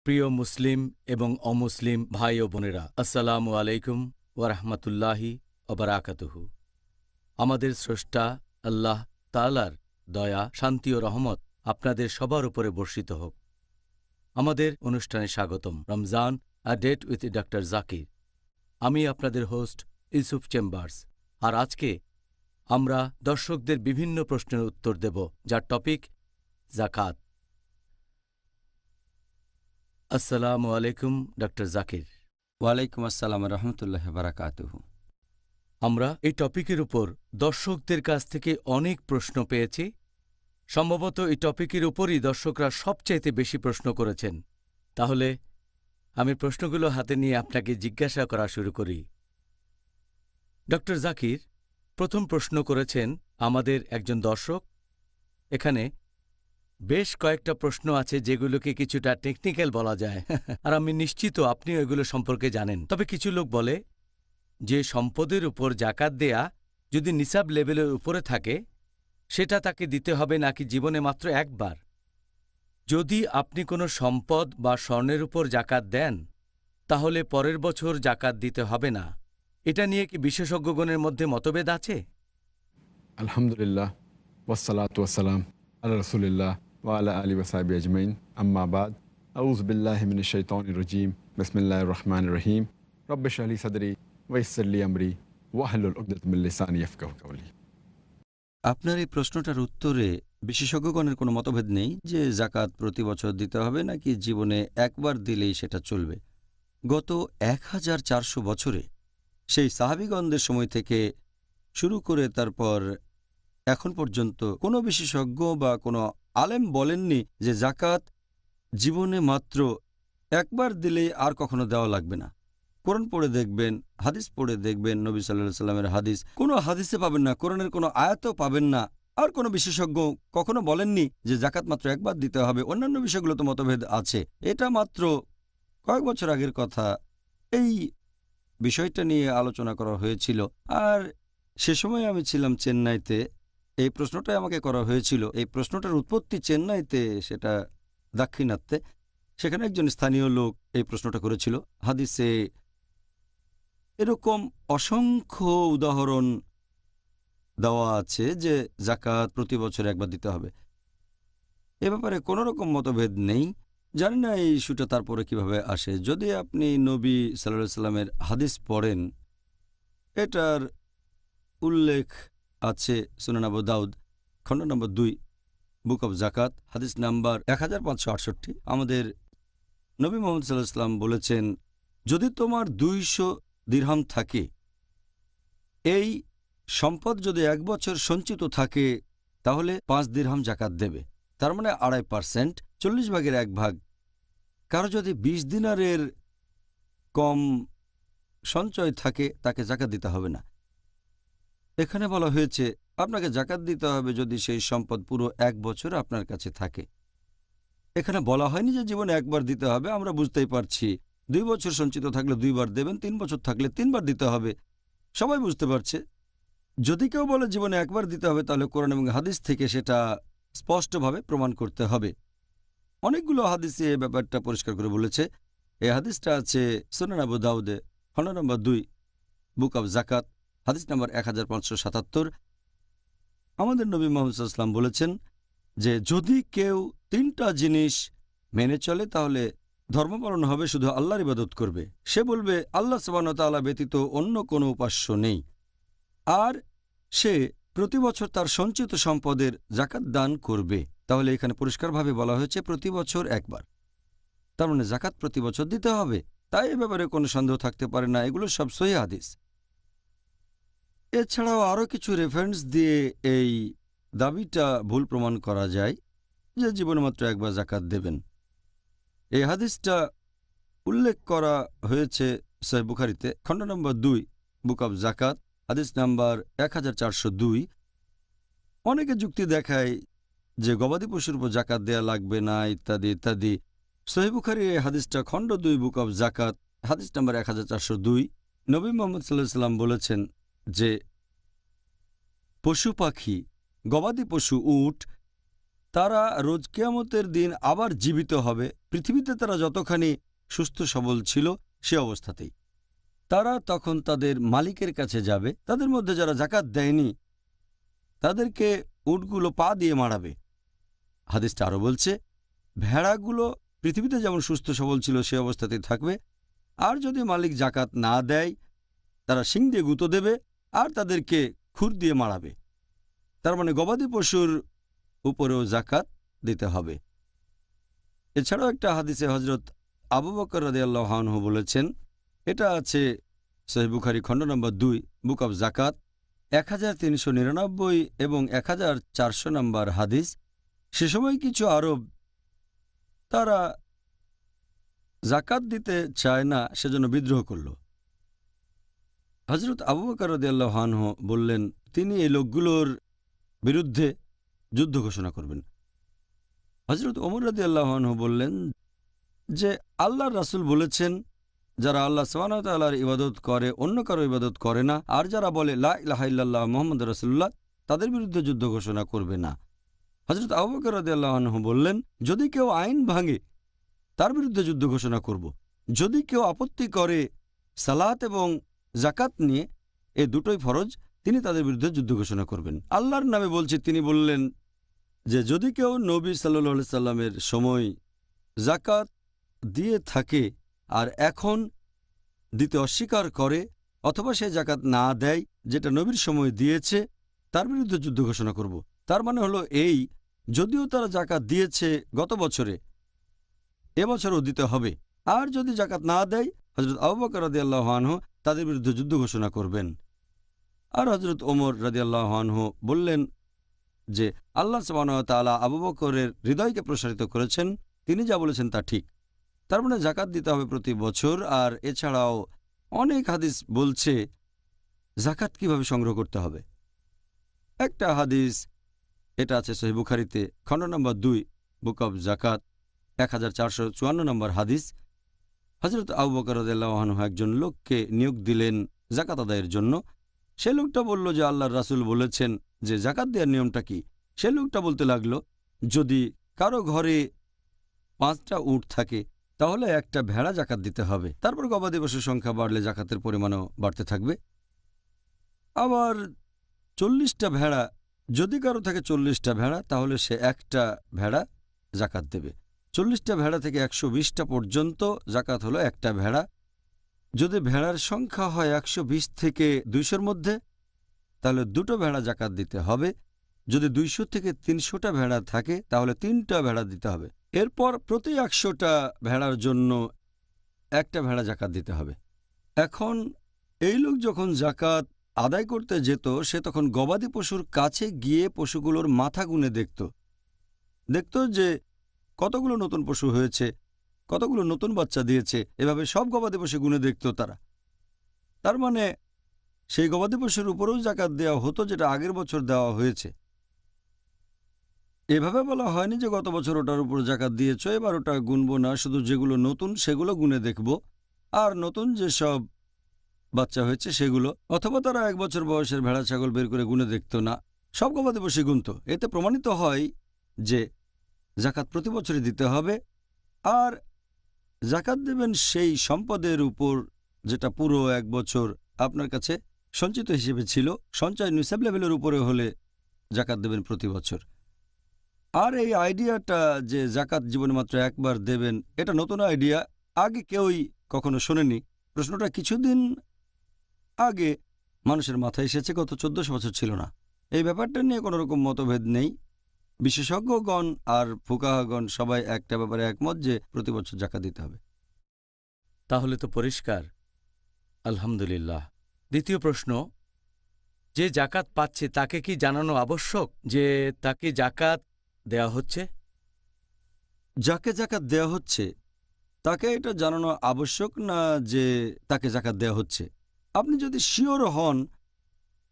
প্রিয় মুসলিম এবং অমুসলিম ভাই ও বোনেরা, আসসালামু আলাইকুম ওয়ারাহমাতুল্লাহি ওবারাকাতুহু। আমাদের স্রষ্টা আল্লাহ তাআলার দয়া, শান্তি ও রহমত আপনাদের সবার উপরে বর্ষিত হোক। আমাদের অনুষ্ঠানে স্বাগতম। Ramzan a date with doctor Zakir. আমি আপনাদের হোস্ট ইউসুফ চেম্বার্স। আর আজকে আমরা দর্শকদের বিভিন্ন প্রশ্নের উত্তর দেব, যার টপিক জাকাত। আসসালামু আলাইকুম ডক্টর জাকির। ওয়ালাইকুম আসসালাম রহমতুল্লাহ বারাকাতুহু। আমরা এই টপিকের উপর দর্শকদের কাছ থেকে অনেক প্রশ্ন পেয়েছি। সম্ভবত এই টপিকের উপরই দর্শকরা সবচাইতে বেশি প্রশ্ন করেছেন। তাহলে আমি প্রশ্নগুলো হাতে নিয়ে আপনাকে জিজ্ঞাসা করা শুরু করি। ডক্টর জাকির, প্রথম প্রশ্ন করেছেন আমাদের একজন দর্শক। এখানে বেশ কয়েকটা প্রশ্ন আছে যেগুলোকে কিছুটা টেকনিক্যাল বলা যায় আর আমি নিশ্চিত আপনিও এগুলো সম্পর্কে জানেন। তবে কিছু লোক বলে যে সম্পদের উপর জাকাত দেয়া যদি নিসাব লেভেলের উপরে থাকে সেটা তাকে দিতে হবে নাকি জীবনে মাত্র একবার। যদি আপনি কোনো সম্পদ বা স্বর্ণের উপর জাকাত দেন তাহলে পরের বছর জাকাত দিতে হবে না। এটা নিয়ে কি বিশেষজ্ঞগণের মধ্যে মতভেদ আছে? আলহামদুলিল্লাহ ওয়াসসালাতু ওয়াসসালাম আলা রাসূলিল্লাহ ওয়া আলা আলিহি ওয়া সাহবিহি আজমাইন, আম্মা বাদ। আউযু বিল্লাহি মিনাশ শাইতানির রাজীম। বিসমিল্লাহির রহমানির রহিম। রব্বি ইশরাহ লি সাদরি ওয়া ইয়াসসির লি আমরি ওয়াহলুল উকদাতাম মিন লিসানি ইয়াফকাহু কাওলি। আপনার এই প্রশ্নটার উত্তরে বিশেষজ্ঞগণের কোনো মতভেদ নেই যে জাকাত প্রতি বছর দিতে হবে নাকি জীবনে একবার দিলেই সেটা চলবে। গত 1400 বছরে সেই সাহাবীগণদের সময় থেকে শুরু করে তারপর এখন পর্যন্ত কোনো বিশেষজ্ঞ বা কোনো আলেম বলেননি যে জাকাত জীবনে মাত্র একবার দিলেই আর কখনো দেওয়া লাগবে না। কোরআন পড়ে দেখবেন, হাদিস পড়ে দেখবেন, নবী সাল্লাল্লাহু সাল্লামের হাদিস কোনো হাদিসে পাবেন না, কোরআনের কোনো আয়াতও পাবেন না। আর কোনো বিশেষজ্ঞ কখনো বলেননি যে জাকাত মাত্র একবার দিতে হবে। অন্যান্য বিষয়গুলো তো মতভেদ আছে। এটা মাত্র কয়েক বছর আগের কথা। এই বিষয়টা নিয়ে আলোচনা করা হয়েছিল। আর সে সময় আমি ছিলাম চেন্নাইতে। এই প্রশ্নটাই আমাকে করা হয়েছিল। এই প্রশ্নটার উৎপত্তি চেন্নাইতে, সেটা দাক্ষিণাত্যে। সেখানে একজন স্থানীয় লোক এই প্রশ্নটা করেছিল। হাদিসে এরকম অসংখ্য উদাহরণ দেওয়া আছে যে জাকাত প্রতি বছর একবার দিতে হবে। এ ব্যাপারে কোনো রকম মতভেদ নেই। জানি না এই ইস্যুটা তারপরে কিভাবে আসে। যদি আপনি নবী সাল্লাল্লাহু আলাইহি সাল্লামের হাদিস পড়েন, এটার উল্লেখ আছে সুনান আবু দাউদ খণ্ড নম্বর 2 বুক অব জাকাত হাদিস নাম্বার 1568। আমাদের নবী মুহাম্মদ সাল্লাল্লাহু আলাইহি সাল্লাম বলেছেন, যদি তোমার 200 দিরহাম থাকে, এই সম্পদ যদি 1 বছর সঞ্চিত থাকে তাহলে 5 দিরহাম জাকাত দেবে। তার মানে 2.5%, 40 ভাগের 1 ভাগ। কারো যদি 20 দিনারের কম সঞ্চয় থাকে তাকে জাকাত দিতে হবে না। এখানে বলা হয়েছে আপনাকে জাকাত দিতে হবে যদি সেই সম্পদ পুরো 1 বছর আপনার কাছে থাকে। এখানে বলা হয়নি যে জীবনে একবার দিতে হবে। আমরা বুঝতেই পারছি 2 বছর সঞ্চিত থাকলে 2 বার দেবেন, 3 বছর থাকলে 3 বার দিতে হবে। সবাই বুঝতে পারছে। যদি কেউ বলে জীবনে একবার দিতে হবে তাহলে কোরআন এবং হাদিস থেকে সেটা স্পষ্টভাবে প্রমাণ করতে হবে। অনেকগুলো হাদিসে এই ব্যাপারটা পরিষ্কার করে বলেছে। এই হাদিসটা আছে সুনান আবু দাউদে খণ্ড নম্বর 2 বুক অব জাকাত হাদিস নম্বর 1577। আমাদের নবী মুহাম্মদ সাল্লাল্লাহু আলাইহি ওয়াসাল্লাম বলেছেন যে যদি কেউ 3টা জিনিস মেনে চলে তাহলে ধর্ম পালন হবে, শুধু আল্লাহর ইবাদত করবে। সে বলবে আল্লাহ সুবহানাহু ওয়া তাআলা ব্যতীত অন্য কোনো উপাস্য নেই। আর সে প্রতি বছর তার সঞ্চিত সম্পদের জাকাত দান করবে। তাহলে এখানে পরিষ্কারভাবে বলা হয়েছে প্রতি বছর একবার। তার মানে জাকাত প্রতি বছর দিতে হবে। তাই এ ব্যাপারে কোনো সন্দেহ থাকতে পারে না। এগুলো সব সহিহ হাদিস। এছাড়াও আরও কিছু রেফারেন্স দিয়ে এই দাবিটা ভুল প্রমাণ করা যায় যে জীবনে মাত্র একবার জাকাত দেবেন। এই হাদিসটা উল্লেখ করা হয়েছে সহিহ বুখারীতে খণ্ড নম্বর 2 বুক অব জাকাত হাদিস নাম্বার 1402। অনেকে যুক্তি দেখায় যে গবাদি পশুর উপর জাকাত দেয়া লাগবে না ইত্যাদি ইত্যাদি। সহিহ বুখারীর এই হাদিসটা খণ্ড 2 বুক অব জাকাত হাদিস নাম্বার 1402। নবী মুহাম্মদ সাল্লাল্লাহু আলাইহি ওয়াসাল্লাম বলেছেন যে পশু পাখি, গবাদি পশু, উট, তারা রোজ কিয়ামতের দিন আবার জীবিত হবে পৃথিবীতে তারা যতখানি সুস্থ সবল ছিল সে অবস্থাতেই তারা তখন তাদের মালিকের কাছে যাবে। তাদের মধ্যে যারা জাকাত দেয়নি তাদেরকে উটগুলো পা দিয়ে মারাবে। হাদিসটা আরও বলছে, ভেড়াগুলো পৃথিবীতে যেমন সুস্থ সবল ছিল সে অবস্থাতেই থাকবে, আর যদি মালিক জাকাত না দেয় তারা শিং দিয়ে গুঁতো দেবে আর তাদেরকে খুর দিয়ে মারাবে। তার মানে গবাদি পশুর উপরেও জাকাত দিতে হবে। এছাড়াও একটা হাদিসে হজরত আবু বকর রাদিয়াল্লাহু আনহু বলেছেন, এটা আছে সহিহ বুখারী খণ্ড নম্বর 2 বুক অব জাকাত 1399 এবং 1400 নম্বর হাদিস। সে সময় কিছু আরব তারা জাকাত দিতে চায় না, সেজন্য বিদ্রোহ করল। হজরত আবু বকর রাদিয়াল্লাহু আনহু বললেন তিনি এই লোকগুলোর বিরুদ্ধে যুদ্ধ ঘোষণা করবেন। হজরত ওমর রাদিয়াল্লাহু আনহু বললেন যে আল্লাহর রাসূল বলেছেন, যারা আল্লাহ সুবহানাহু ওয়া তাআলার ইবাদত করে অন্য কারো ইবাদত করে না, আর যারা বলে লা ইলাহা ইল্লাল্লাহ মুহাম্মাদুর রাসূলুল্লাহ, তাদের বিরুদ্ধে যুদ্ধ ঘোষণা করবে না। হজরত আবু বকর রাদিয়াল্লাহু আনহু বললেন, যদি কেউ আইন ভাঙে তার বিরুদ্ধে যুদ্ধ ঘোষণা করব। যদি কেউ আপত্তি করে সালাত এবং জাকাত নিয়ে, এ দুটোই ফরজ, তিনি তাদের বিরুদ্ধে যুদ্ধ ঘোষণা করবেন। আল্লাহর নামে বলছি, তিনি বললেন যে যদি কেউ নবী সাল্লাল্লাহু আলাইহি সাল্লামের সময় জাকাত দিয়ে থাকে আর এখন দিতে অস্বীকার করে অথবা সে জাকাত না দেয় যেটা নবীর সময় দিয়েছে, তার বিরুদ্ধে যুদ্ধ ঘোষণা করব। তার মানে হলো এই, যদিও তারা জাকাত দিয়েছে গত বছরে, এবছরও দিতে হবে। আর যদি জাকাত না দেয়, হযরত আবু বকর রাদিয়াল্লাহু আনহু তাদের বিরুদ্ধে যুদ্ধ ঘোষণা করবেন। আর হযরত ওমর রাদিয়াল্লাহু আনহু বললেন যে আল্লাহ সুবহানাহু ওয়া তাআলা আবু বকরের হৃদয়কে প্রসারিত করেছেন, তিনি যা বলেছেন তা ঠিক। তার মানে জাকাত দিতে হবে প্রতি বছর। আর এছাড়াও অনেক হাদিস বলছে জাকাত কিভাবে সংগ্রহ করতে হবে। একটা হাদিস, এটা আছে সহিহ বুখারীতে খণ্ড নম্বর 2 বুক অব জাকাত 1454 নম্বর হাদিস। হযরত আবু বকর রাদিয়াল্লাহু আনহু একজন লোককে নিয়োগ দিলেন জাকাত আদায়ের জন্য। সে লোকটা বলল যে আল্লাহর রাসূল বলেছেন যে জাকাত দেওয়ার নিয়মটা কি। সে লোকটা বলতে লাগলো, যদি কারো ঘরে 5টা উট থাকে তাহলে একটা ভেড়া জাকাত দিতে হবে। তারপর গবাদি পশুর সংখ্যা বাড়লে জাকাতের পরিমাণও বাড়তে থাকবে। আবার 40টা ভেড়া, যদি কারো থাকে 40টা ভেড়া তাহলে সে একটা ভেড়া জাকাত দেবে। 40টা ভেড়া থেকে 120টা পর্যন্ত জাকাত হলো একটা ভেড়া। যদি ভেড়ার সংখ্যা হয় 120 থেকে 200-র মধ্যে তাহলে 2টো ভেড়া জাকাত দিতে হবে। যদি 200 থেকে 300টা ভেড়া থাকে তাহলে 3টা ভেড়া দিতে হবে। এরপর প্রতি 100টা ভেড়ার জন্য একটা ভেড়া জাকাত দিতে হবে। এখন এই লোক যখন জাকাত আদায় করতে যেত, সে তখন গবাদি পশুর কাছে গিয়ে পশুগুলোর মাথা গুনে দেখত যে কতগুলো নতুন পশু হয়েছে, কতগুলো নতুন বাচ্চা দিয়েছে। এভাবে সব গবাদি পশু গুনে দেখত তারা। তার মানে সেই গবাদি পশুর উপরেও জাকাত দেওয়া হতো যেটা আগের বছর দেওয়া হয়েছে। এভাবে বলা হয়নি যে গত বছর ওটার উপর জাকাত দিয়েছ, এবার ওটা গুনবো না, শুধু যেগুলো নতুন সেগুলো গুনে দেখব, আর নতুন যেসব বাচ্চা হয়েছে সেগুলো। অথবা তারা 1 বছর বয়সের ভেড়া ছাগল বের করে গুনে দেখত না, সব গবাদি পশু গুনত। এতে প্রমাণিত হয় যে জাকাত প্রতি বছরই দিতে হবে। আর জাকাত দেবেন সেই সম্পদের উপর যেটা পুরো 1 বছর আপনার কাছে সঞ্চিত হিসেবে ছিল। সঞ্চয় নিসাব লেভেলের উপরে হলে জাকাত দেবেন প্রতি বছর। আর এই আইডিয়াটা যে জাকাত জীবনে মাত্র একবার দেবেন, এটা নতুন আইডিয়া, আগে কেউই কখনো শোনেনি। প্রশ্নটা কিছুদিন আগে মানুষের মাথায় এসেছে, গত 1400 বছর ছিল না। এই ব্যাপারটা নিয়ে কোনো রকম মতভেদ নেই। বিশেষজ্ঞগণ আর ফুকাহাগণ সবাই একটা ব্যাপারে একমত যে প্রতি বছর জাকাত দিতে হবে। তাহলে তো পরিষ্কার, আলহামদুলিল্লাহ। দ্বিতীয় প্রশ্ন, যে জাকাত পাচ্ছে তাকে কি জানানো আবশ্যক যে তাকে জাকাত দেয়া হচ্ছে? যাকে জাকাত দেওয়া হচ্ছে তাকে এটা জানানো আবশ্যক না যে তাকে জাকাত দেওয়া হচ্ছে। আপনি যদি শিওর হন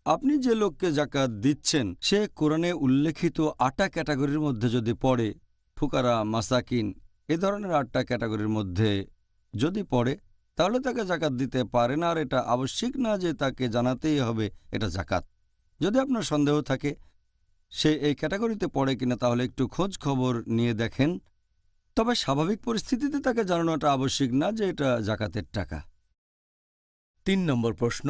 আপনি যে লোককে জাকাত দিচ্ছেন সে কোরআনে উল্লেখিত 8টা ক্যাটাগরির মধ্যে যদি পড়ে, ফুকারা, মাসাকিন, এ ধরনের 8টা ক্যাটাগরির মধ্যে যদি পড়ে, তাহলে তাকে জাকাত দিতে পারেন। আর এটা আবশ্যিক না যে তাকে জানাতেই হবে এটা জাকাত। যদি আপনার সন্দেহ থাকে সে এই ক্যাটাগরিতে পড়ে কিনা, তাহলে একটু খোঁজ খবর নিয়ে দেখেন। তবে স্বাভাবিক পরিস্থিতিতে তাকে জানানোটা আবশ্যিক না যে এটা জাকাতের টাকা। 3 নম্বর প্রশ্ন,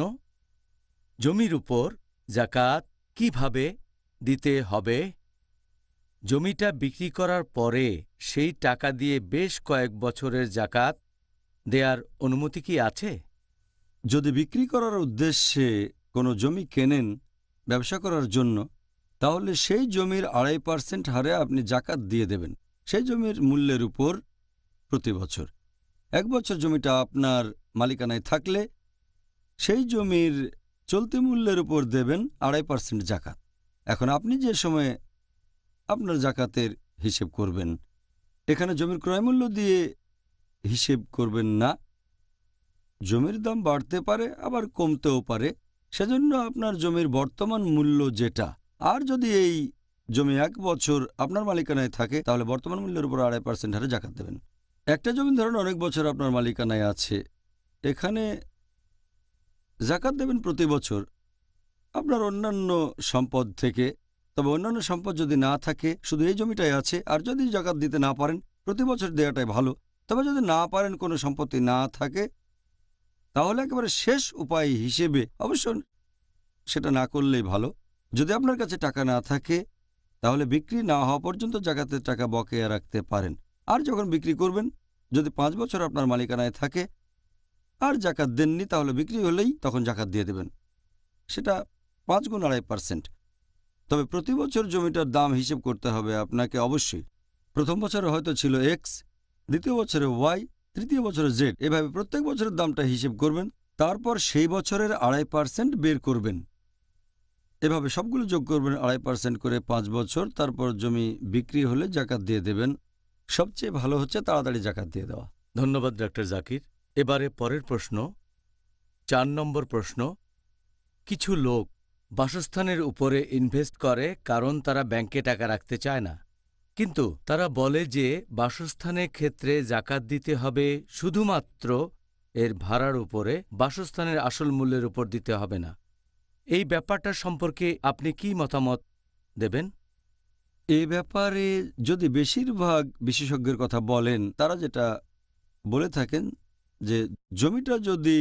জমির উপর জাকাত কিভাবে দিতে হবে? জমিটা বিক্রি করার পরে সেই টাকা দিয়ে বেশ কয়েক বছরের জাকাত দেয়ার অনুমতি কি আছে? যদি বিক্রি করার উদ্দেশ্যে কোনো জমি কেনেন ব্যবসা করার জন্য, তাহলে সেই জমির 2.5% হারে আপনি জাকাত দিয়ে দেবেন সেই জমির মূল্যের উপর প্রতি বছর। 1 বছর জমিটা আপনার মালিকানায় থাকলে সেই জমির চলতি মূল্যের উপর দেবেন 2.5% জাকাত। এখন আপনি যে সময়ে আপনার জাকাতের হিসেব করবেন, এখানে জমির ক্রয়মূল্য দিয়ে হিসেব করবেন না। জমির দাম বাড়তে পারে আবার কমতেও পারে, সেজন্য আপনার জমির বর্তমান মূল্য যেটা, আর যদি এই জমি 1 বছর আপনার মালিকানায় থাকে তাহলে বর্তমান মূল্যের উপর 2.5% হারে জাকাত দেবেন। একটা জমি ধরুন অনেক বছর আপনার মালিকানায় আছে, এখানে জাকাত দেবেন প্রতি বছর আপনার অন্যান্য সম্পদ থেকে। তবে অন্যান্য সম্পদ যদি না থাকে, শুধু এই জমিটাই আছে, আর যদি জাকাত দিতে না পারেন প্রতি বছর দেওয়াটাই ভালো। তবে যদি না পারেন, কোনো সম্পত্তি না থাকে, তাহলে একেবারে শেষ উপায় হিসেবে অবশ্য সেটা না করলেই ভালো। যদি আপনার কাছে টাকা না থাকে তাহলে বিক্রি না হওয়া পর্যন্ত জাকাতের টাকা বকেয়া রাখতে পারেন। আর যখন বিক্রি করবেন, যদি 5 বছর আপনার মালিকানায় থাকে আর জাকাত দেননি, তাহলে বিক্রি হলেই তখন জাকাত দিয়ে দেবেন, সেটা 5 গুণ 2.5%। তবে প্রতি বছর জমিটার দাম হিসেব করতে হবে আপনাকে অবশ্যই। প্রথম বছরে হয়তো ছিল এক্স, দ্বিতীয় বছরে ওয়াই, তৃতীয় বছরে জেড, এভাবে প্রত্যেক বছরের দামটা হিসেব করবেন, তারপর সেই বছরের 2.5% বের করবেন। এভাবে সবগুলো যোগ করবেন 2.5% করে 5 বছর, তারপর জমি বিক্রি হলে জাকাত দিয়ে দেবেন। সবচেয়ে ভালো হচ্ছে তাড়াতাড়ি জাকাত দিয়ে দেওয়া। ধন্যবাদ ডক্টর জাকির। এবারে পরের প্রশ্ন, 4 নম্বর প্রশ্ন, কিছু লোক বাসস্থানের উপরে ইনভেস্ট করে কারণ তারা ব্যাংকে টাকা রাখতে চায় না, কিন্তু তারা বলে যে বাসস্থানের ক্ষেত্রে জাকাত দিতে হবে শুধুমাত্র এর ভাড়ার উপরে, বাসস্থানের আসল মূল্যের উপর দিতে হবে না। এই ব্যাপারটা সম্পর্কে আপনি কি মতামত দেবেন? এ ব্যাপারে যদি বেশিরভাগ বিশেষজ্ঞের কথা বলেন, তারা যেটা বলে থাকেন যে জমিটা যদি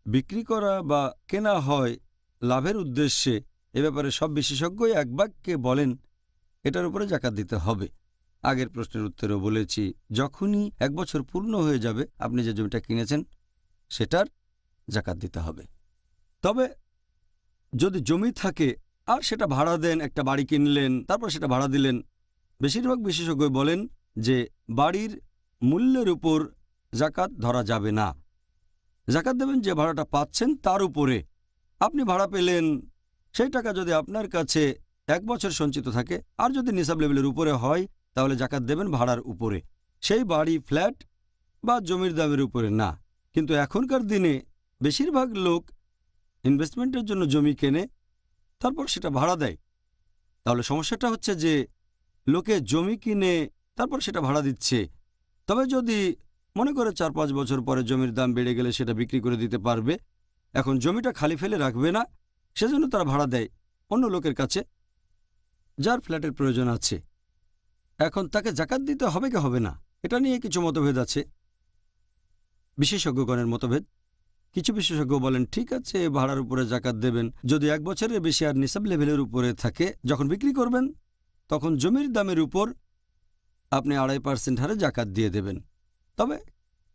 বিক্রি করা বা কেনা হয় লাভের উদ্দেশ্যে, এ ব্যাপারে সব বিশেষজ্ঞই এক বাক্যে বলেন এটার উপরে জাকাত দিতে হবে। আগের প্রশ্নের উত্তরেও বলেছি, যখনই 1 বছর পূর্ণ হয়ে যাবে আপনি যে জমিটা কিনেছেন সেটার জাকাত দিতে হবে। তবে যদি জমি থাকে আর সেটা ভাড়া দেন, একটা বাড়ি কিনলেন তারপর সেটা ভাড়া দিলেন, বেশিরভাগ বিশেষজ্ঞ বলেন যে বাড়ির মূল্যের উপর জাকাত ধরা যাবে না। জাকাত দেবেন যে ভাড়াটা পাচ্ছেন তার উপরে। আপনি ভাড়া পেলেন, সেই টাকা যদি আপনার কাছে 1 বছর সঞ্চিত থাকে আর যদি নিসাব লেভেলের উপরে হয়, তাহলে জাকাত দেবেন ভাড়ার উপরে, সেই বাড়ি, ফ্ল্যাট বা জমির দামের উপরে না। কিন্তু এখনকার দিনে বেশিরভাগ লোক ইনভেস্টমেন্টের জন্য জমি কেনে, তারপর সেটা ভাড়া দেয়। তাহলে সমস্যাটা হচ্ছে যে লোকে জমি কিনে তারপর সেটা ভাড়া দিচ্ছে। তবে যদি মনে করে 4-5 বছর পরে জমির দাম বেড়ে গেলে সেটা বিক্রি করে দিতে পারবে, এখন জমিটা খালি ফেলে রাখবে না, সেজন্য তারা ভাড়া দেয় অন্য লোকের কাছে যার ফ্ল্যাটের প্রয়োজন আছে। এখন তাকে জাকাত দিতে হবে কি হবে না, এটা নিয়ে কিছু মতভেদ আছে, বিশেষজ্ঞগণের মতভেদ। কিছু বিশেষজ্ঞ বলেন ঠিক আছে, ভাড়ার উপরে জাকাত দেবেন যদি 1 বছরের বেশি আর নিসাব লেভেলের উপরে থাকে। যখন বিক্রি করবেন তখন জমির দামের উপর আপনি 2.5% হারে জাকাত দিয়ে দেবেন। তবে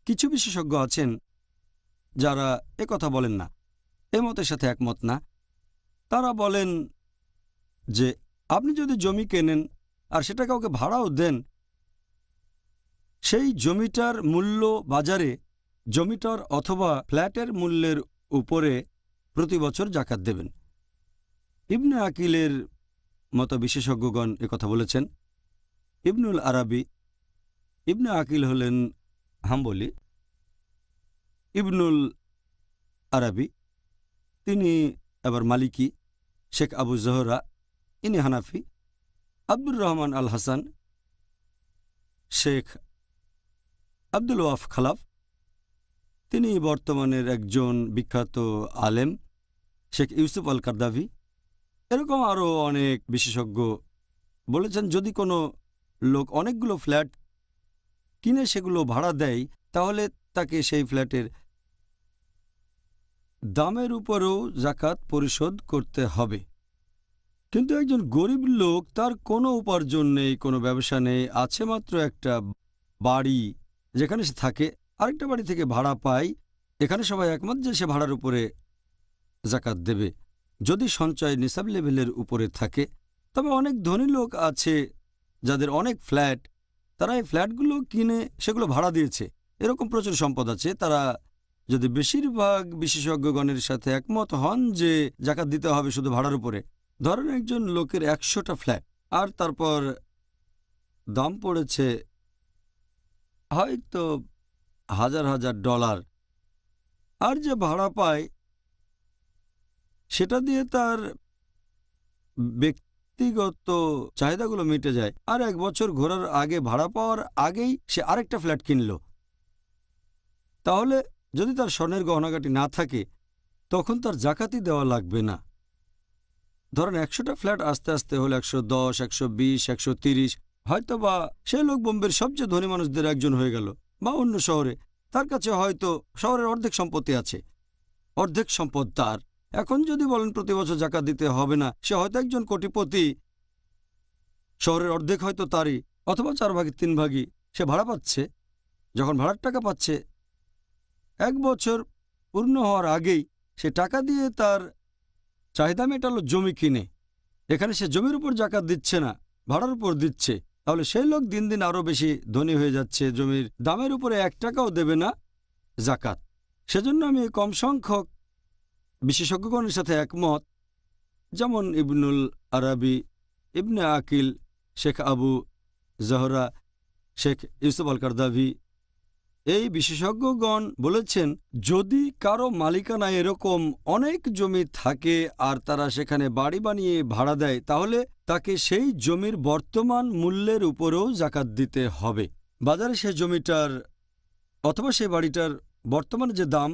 কিছু বিশেষজ্ঞ আছেন যারা কথা বলেন না, এ মতের সাথে একমত না। তারা বলেন যে আপনি যদি জমি কেনেন আর সেটা কাউকে ভাড়াও দেন, সেই জমিটার মূল্য বাজারে জমিটার অথবা ফ্ল্যাটের মূল্যের উপরে প্রতি বছর জাকাত দেবেন। ইবনে আকিলের মতো বিশেষজ্ঞগণ কথা বলেছেন। ইবনুল আরাবি, ইবনে আকিল হলেন হাম্বলি, ইবনুল আরাবি তিনি আবার মালিকি, শেখ আবু জোহরা ইনি হানাফি, আব্দুর রহমান আল হাসান, শেখ আব্দুল ওয়াফ খালাফ তিনি বর্তমানের একজন বিখ্যাত আলেম, শেখ ইউসুফ আল কারদাভি, এরকম আরও অনেক বিশেষজ্ঞ বলেছেন যদি কোনো লোক অনেকগুলো ফ্ল্যাট কিনে সেগুলো ভাড়া দেয়, তাহলে তাকে সেই ফ্ল্যাটের দামের উপরেও জাকাত পরিশোধ করতে হবে। কিন্তু একজন গরিব লোক, তার কোনো উপার্জন নেই, কোনো ব্যবসা নেই, আছে মাত্র একটা বাড়ি যেখানে সে থাকে, আরেকটা বাড়ি থেকে ভাড়া পায়, এখানে সবাই একমত যে সে ভাড়ার উপরে জাকাত দেবে যদি সঞ্চয় নিসাব লেভেলের উপরে থাকে। তবে অনেক ধনী লোক আছে যাদের অনেক ফ্ল্যাট, তারা এই ফ্ল্যাটগুলো কিনে সেগুলো ভাড়া দিয়েছে, এরকম প্রচুর সম্পদ আছে। তারা যদি বেশিরভাগ বিশেষজ্ঞগণের সাথে একমত হন যে জাকাত দিতে হবে শুধু ভাড়ার উপরে, ধরেন একজন লোকের 100টা ফ্ল্যাট, আর তারপর দাম পড়েছে হয়তো হাজার হাজার ডলার, আর যে ভাড়া পায় সেটা দিয়ে তার ব্যক্তিগত চাহিদাগুলো মিটে যায়, আর 1 বছর ঘোরার আগে, ভাড়া পাওয়ার আগেই সে আরেকটা ফ্ল্যাট কিনল। তাহলে যদি তার স্বর্ণের গহনাগাটি না থাকে, তখন তার জাকাতই দেওয়া লাগবে না। ধরেন 100টা ফ্ল্যাট আস্তে আস্তে হলো 110, 120, 130, হয়তো বা সেই লোক বোম্বের সবচেয়ে ধনী মানুষদের একজন হয়ে গেল, বা অন্য শহরে তার কাছে হয়তো শহরের অর্ধেক সম্পত্তি আছে, অর্ধেক সম্পদ তার। এখন যদি বলেন প্রতি বছর জাকাত দিতে হবে না, সে হয়তো একজন কোটিপতি, শহরের অর্ধেক হয়তো তারই, অথবা 4 ভাগে 3 ভাগই সে ভাড়া পাচ্ছে। যখন ভাড়ার টাকা পাচ্ছে, 1 বছর পূর্ণ হওয়ার আগেই সে টাকা দিয়ে তার চাহিদা মেটালো জমি কিনে। এখানে সে জমির উপর জাকাত দিচ্ছে না, ভাড়ার উপর দিচ্ছে। তাহলে সেই লোক দিন দিন আরও বেশি ধনী হয়ে যাচ্ছে, জমির দামের উপরে 1 টাকাও দেবে না জাকাত। সেজন্য আমি কম সংখ্যক বিশেষজ্ঞগণের সাথে একমত, যেমন ইবনুল আরাবি, ইবনে আকিল, শেখ আবু জহরা, শেখ ইউসুফ আল কারদাভি, এই বিশেষজ্ঞগণ বলেছেন যদি কারো মালিকানায় এরকম অনেক জমি থাকে আর তারা সেখানে বাড়ি বানিয়ে ভাড়া দেয়, তাহলে তাকে সেই জমির বর্তমান মূল্যের উপরেও জাকাত দিতে হবে। বাজারে সেই জমিটার অথবা সেই বাড়িটার বর্তমানে যে দাম,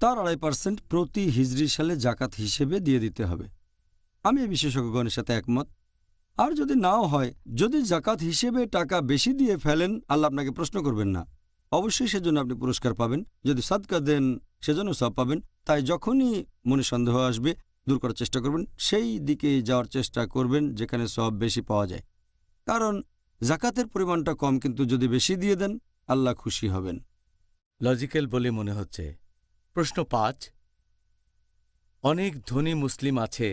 তার 2.5% প্রতি হিজরি সালে জাকাত হিসেবে দিয়ে দিতে হবে। আমি এই বিশেষজ্ঞগণের সাথে একমত। আর যদি নাও হয়, যদি জাকাত হিসেবে টাকা বেশি দিয়ে ফেলেন, আল্লাহ আপনাকে প্রশ্ন করবেন না, অবশ্যই সেজন্য আপনি পুরস্কার পাবেন। যদি সাদকা দেন, সেজন্য সব পাবেন। তাই যখনই মনে সন্দেহ আসবে, দূর করার চেষ্টা করবেন, সেই দিকে যাওয়ার চেষ্টা করবেন যেখানে সব বেশি পাওয়া যায়। কারণ জাকাতের পরিমাণটা কম, কিন্তু যদি বেশি দিয়ে দেন, আল্লাহ খুশি হবেন। লজিক্যাল বলে মনে হচ্ছে। প্রশ্ন 5, অনেক ধনী মুসলিম আছে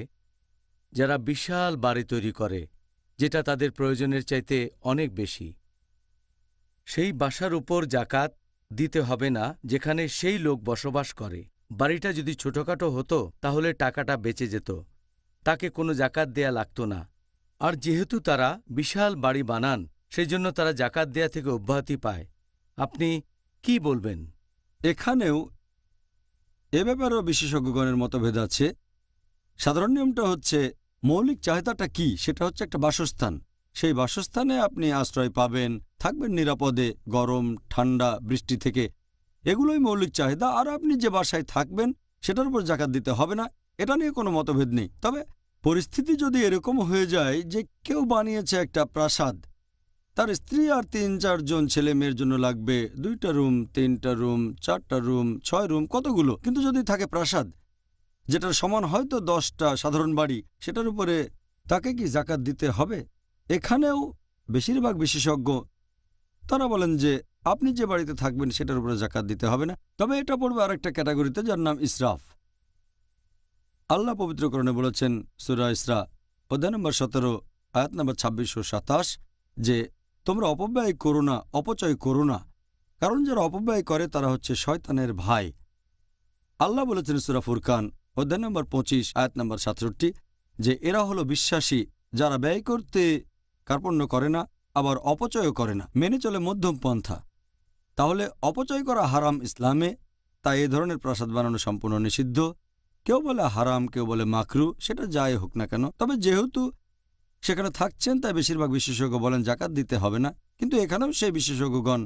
যারা বিশাল বাড়ি তৈরি করে, যেটা তাদের প্রয়োজনের চাইতে অনেক বেশি। সেই বাসার উপর জাকাত দিতে হবে না যেখানে সেই লোক বসবাস করে। বাড়িটা যদি ছোটখাটো হতো তাহলে টাকাটা বেঁচে যেত, তাকে কোনো জাকাত দেয়া লাগতো না। আর যেহেতু তারা বিশাল বাড়ি বানান, সেই জন্য তারা জাকাত দেয়া থেকে অব্যাহতি পায়। আপনি কি বলবেন? এখানেও এ ব্যাপারেও বিশেষজ্ঞগণের মতভেদ আছে। সাধারণ নিয়মটা হচ্ছে, মৌলিক চাহিদাটা কি? সেটা হচ্ছে একটা বাসস্থান। সেই বাসস্থানে আপনি আশ্রয় পাবেন, থাকবেন নিরাপদে গরম, ঠান্ডা, বৃষ্টি থেকে, এগুলোই মৌলিক চাহিদা। আর আপনি যে বাসায় থাকবেন সেটার উপর জাকাত দিতে হবে না, এটা নিয়ে কোনো মতভেদ নেই। তবে পরিস্থিতি যদি এরকম হয়ে যায় যে কেউ বানিয়েছে একটা প্রাসাদ, তার স্ত্রী আর 3-4 জন ছেলে মেয়ের জন্য লাগবে 2টা রুম, 3টা রুম, 4টা রুম, 6 রুম, কতগুলো, কিন্তু যদি থাকে প্রাসাদ যেটার সমান হয়তো 10টা সাধারণ বাড়ি, সেটার উপরে তাকে কি জাকাত দিতে হবে? এখানেও বেশিরভাগ বিশেষজ্ঞ তারা বলেন যে আপনি যে বাড়িতে থাকবেন সেটার উপরে জাকাত দিতে হবে না। তবে এটা পড়বে আরেকটা ক্যাটাগরিতে, যার নাম ইসরাফ। আল্লাহ পবিত্রকরণে বলেছেন সূরা ইসরা অধ্যায় নম্বর 17 আয়াত নম্বর 26 ও 27 যে তোমরা অপব্যয় করো না, অপচয় করো না, কারণ যারা অপব্যয় করে তারা হচ্ছে শয়তানের ভাই। আল্লাহ বলেছেন সূরা ফুরকান অধ্যায় নম্বর 25 আয়াত নম্বর 67 যে এরা হলো বিশ্বাসী যারা ব্যয় করতে কার্পণ্য করে না, আবার অপচয়ও করে না, মেনে চলে মধ্যম পন্থা। তাহলে অপচয় করা হারাম ইসলামে, তাই এ ধরনের প্রাসাদ বানানো সম্পূর্ণ নিষিদ্ধ। কেউ বলে হারাম, কেউ বলে মাকরু, সেটা যাই হোক না কেন। তবে যেহেতু সেখানে থাকছেন, তাই বেশিরভাগ বিশেষজ্ঞ বলেন জাকাত দিতে হবে না। কিন্তু এখানেও সেই বিশেষজ্ঞগণ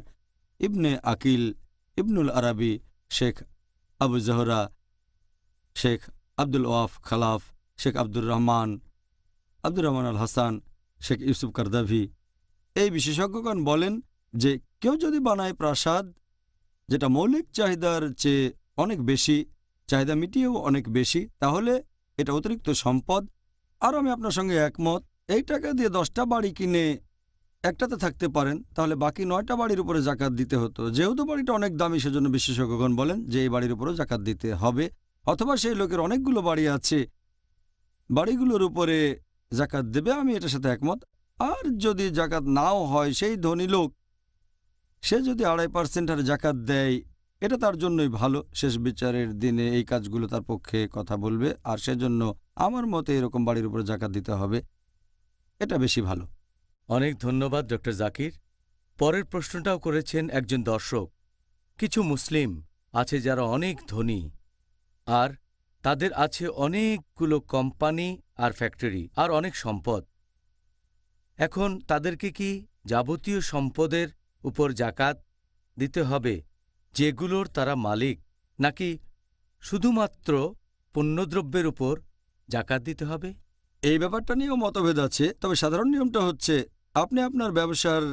ইবনে আকিল, ইবনুল আরাবি, শেখ আবু জহরা, শেখ আব্দুল ওয়াফ খালাফ, শেখ আব্দুর রহমান আল হাসান, শেখ ইউসুফ কারদাভি, এই বিশেষজ্ঞগণ বলেন যে কেউ যদি বানায় প্রাসাদ যেটা মৌলিক চাহিদার চেয়ে অনেক বেশি, চাহিদা মিটিয়েও অনেক বেশি, তাহলে এটা অতিরিক্ত সম্পদ। আর আমি আপনার সঙ্গে একমত, এই টাকা দিয়ে 10টা বাড়ি কিনে একটাতে থাকতে পারেন, তাহলে বাকি 9টা বাড়ির উপরে জাকাত দিতে হতো। যেহেতু বাড়িটা অনেক দামি, সেজন্য বিশেষজ্ঞগণ বলেন যে এই বাড়ির উপরেও জাকাত দিতে হবে। অথবা সেই লোকের অনেকগুলো বাড়ি আছে, বাড়িগুলোর উপরে জাকাত দেবে, আমি এটার সাথে একমত। আর যদি জাকাত নাও হয়, সেই ধনী লোক সে যদি 2.5% আর জাকাত দেয়, এটা তার জন্যই ভালো। শেষ বিচারের দিনে এই কাজগুলো তার পক্ষে কথা বলবে, আর সেজন্য আমার মতে এরকম বাড়ির উপরে জাকাত দিতে হবে, এটা বেশি ভালো। অনেক ধন্যবাদ ডক্টর জাকির। পরের প্রশ্নটাও করেছেন একজন দর্শক। কিছু মুসলিম আছে যারা অনেক ধনী, আর তাদের আছে অনেকগুলো কোম্পানি আর ফ্যাক্টরি আর অনেক সম্পদ। এখন তাদেরকে কি যাবতীয় সম্পদের উপর জাকাত দিতে হবে যেগুলোর তারা মালিক, নাকি শুধুমাত্র পণ্যদ্রব্যের উপর জাকাত দিতে হবে? এই ব্যাপারটা নিয়েও মতভেদ আছে, তবে সাধারণ নিয়মটা হচ্ছে আপনি আপনার ব্যবসার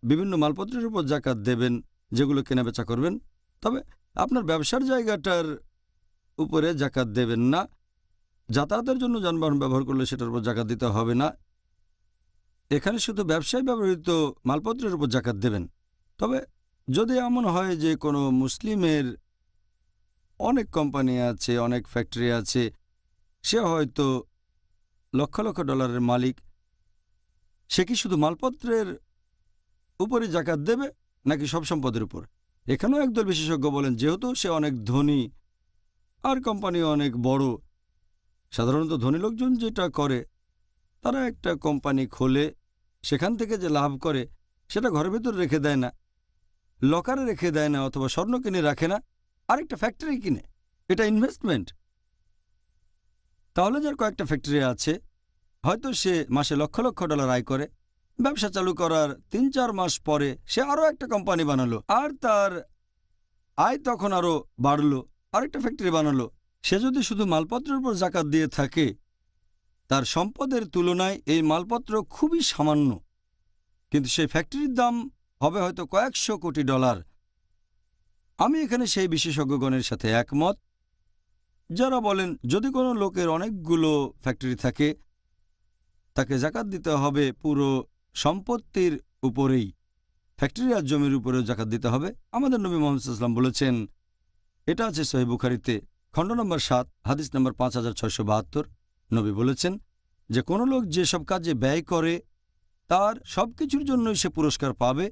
বিভিন্ন মালপত্রের উপর জাকাত দেবেন যেগুলো কেনাবেচা করবেন, তবে আপনার ব্যবসার জায়গাটার উপরে জাকাত দেবেন না। যাতায়াতের জন্য যানবাহন ব্যবহার করলে সেটার উপর জাকাত দিতে হবে না। এখানে শুধু ব্যবসায় ব্যবহৃত মালপত্রের উপর জাকাত দেবেন। তবে যদি এমন হয় যে কোনো মুসলিমের অনেক কোম্পানি আছে, অনেক ফ্যাক্টরি আছে, সে হয়তো লক্ষ লক্ষ ডলারের মালিক, সে কি শুধু মালপত্রের উপরে জাকাত দেবে নাকি সব সম্পদের উপর? এখানেও একদল বিশেষজ্ঞ বলেন যেহেতু সে অনেক ধনী আর কোম্পানি অনেক বড়, সাধারণত ধনী লোকজন যেটা করে তারা একটা কোম্পানি খোলে, সেখান থেকে যে লাভ করে সেটা ঘরের ভেতর রেখে দেয় না, লকারে রেখে দেয় না, অথবা স্বর্ণ কিনে রাখে না, আরেকটা ফ্যাক্টরি কিনে। এটা ইনভেস্টমেন্ট। তাহলে যার কয়েকটা ফ্যাক্টরি আছে, হয়তো সে মাসে লক্ষ লক্ষ ডলার আয় করে, ব্যবসা চালু করার 3-4 মাস পরে সে আরও একটা কোম্পানি বানালো, আর তার আয় তখন আরও বাড়লো, আরেকটা ফ্যাক্টরি বানালো। সে যদি শুধু মালপত্রের উপর জাকাত দিয়ে থাকে, তার সম্পদের তুলনায় এই মালপত্র খুবই সামান্য, কিন্তু সেই ফ্যাক্টরির দাম হবে হয়তো কয়েকশো কোটি ডলার। আমি এখানে সেই বিশেষজ্ঞগণের সাথে একমত যারা বলেন যদি কোনো লোকের অনেকগুলো ফ্যাক্টরি থাকে, তাকে জাকাত দিতে হবে পুরো সম্পত্তির উপরেই, ফ্যাক্টরি আর জমির উপরেও জাকাত দিতে হবে। আমাদের নবী মুহাম্মদ সাল্লাল্লাহু আলাইহি ওয়াসাল্লাম বলেছেন, এটা আছে সহিহ বুখারীতে, খণ্ড নম্বর 7, হাদিস নম্বর 5672। নবী বলেছেন যে কোনো লোক যেসব কাজে ব্যয় করে তার সবকিছুর জন্যই সে পুরস্কার পাবে,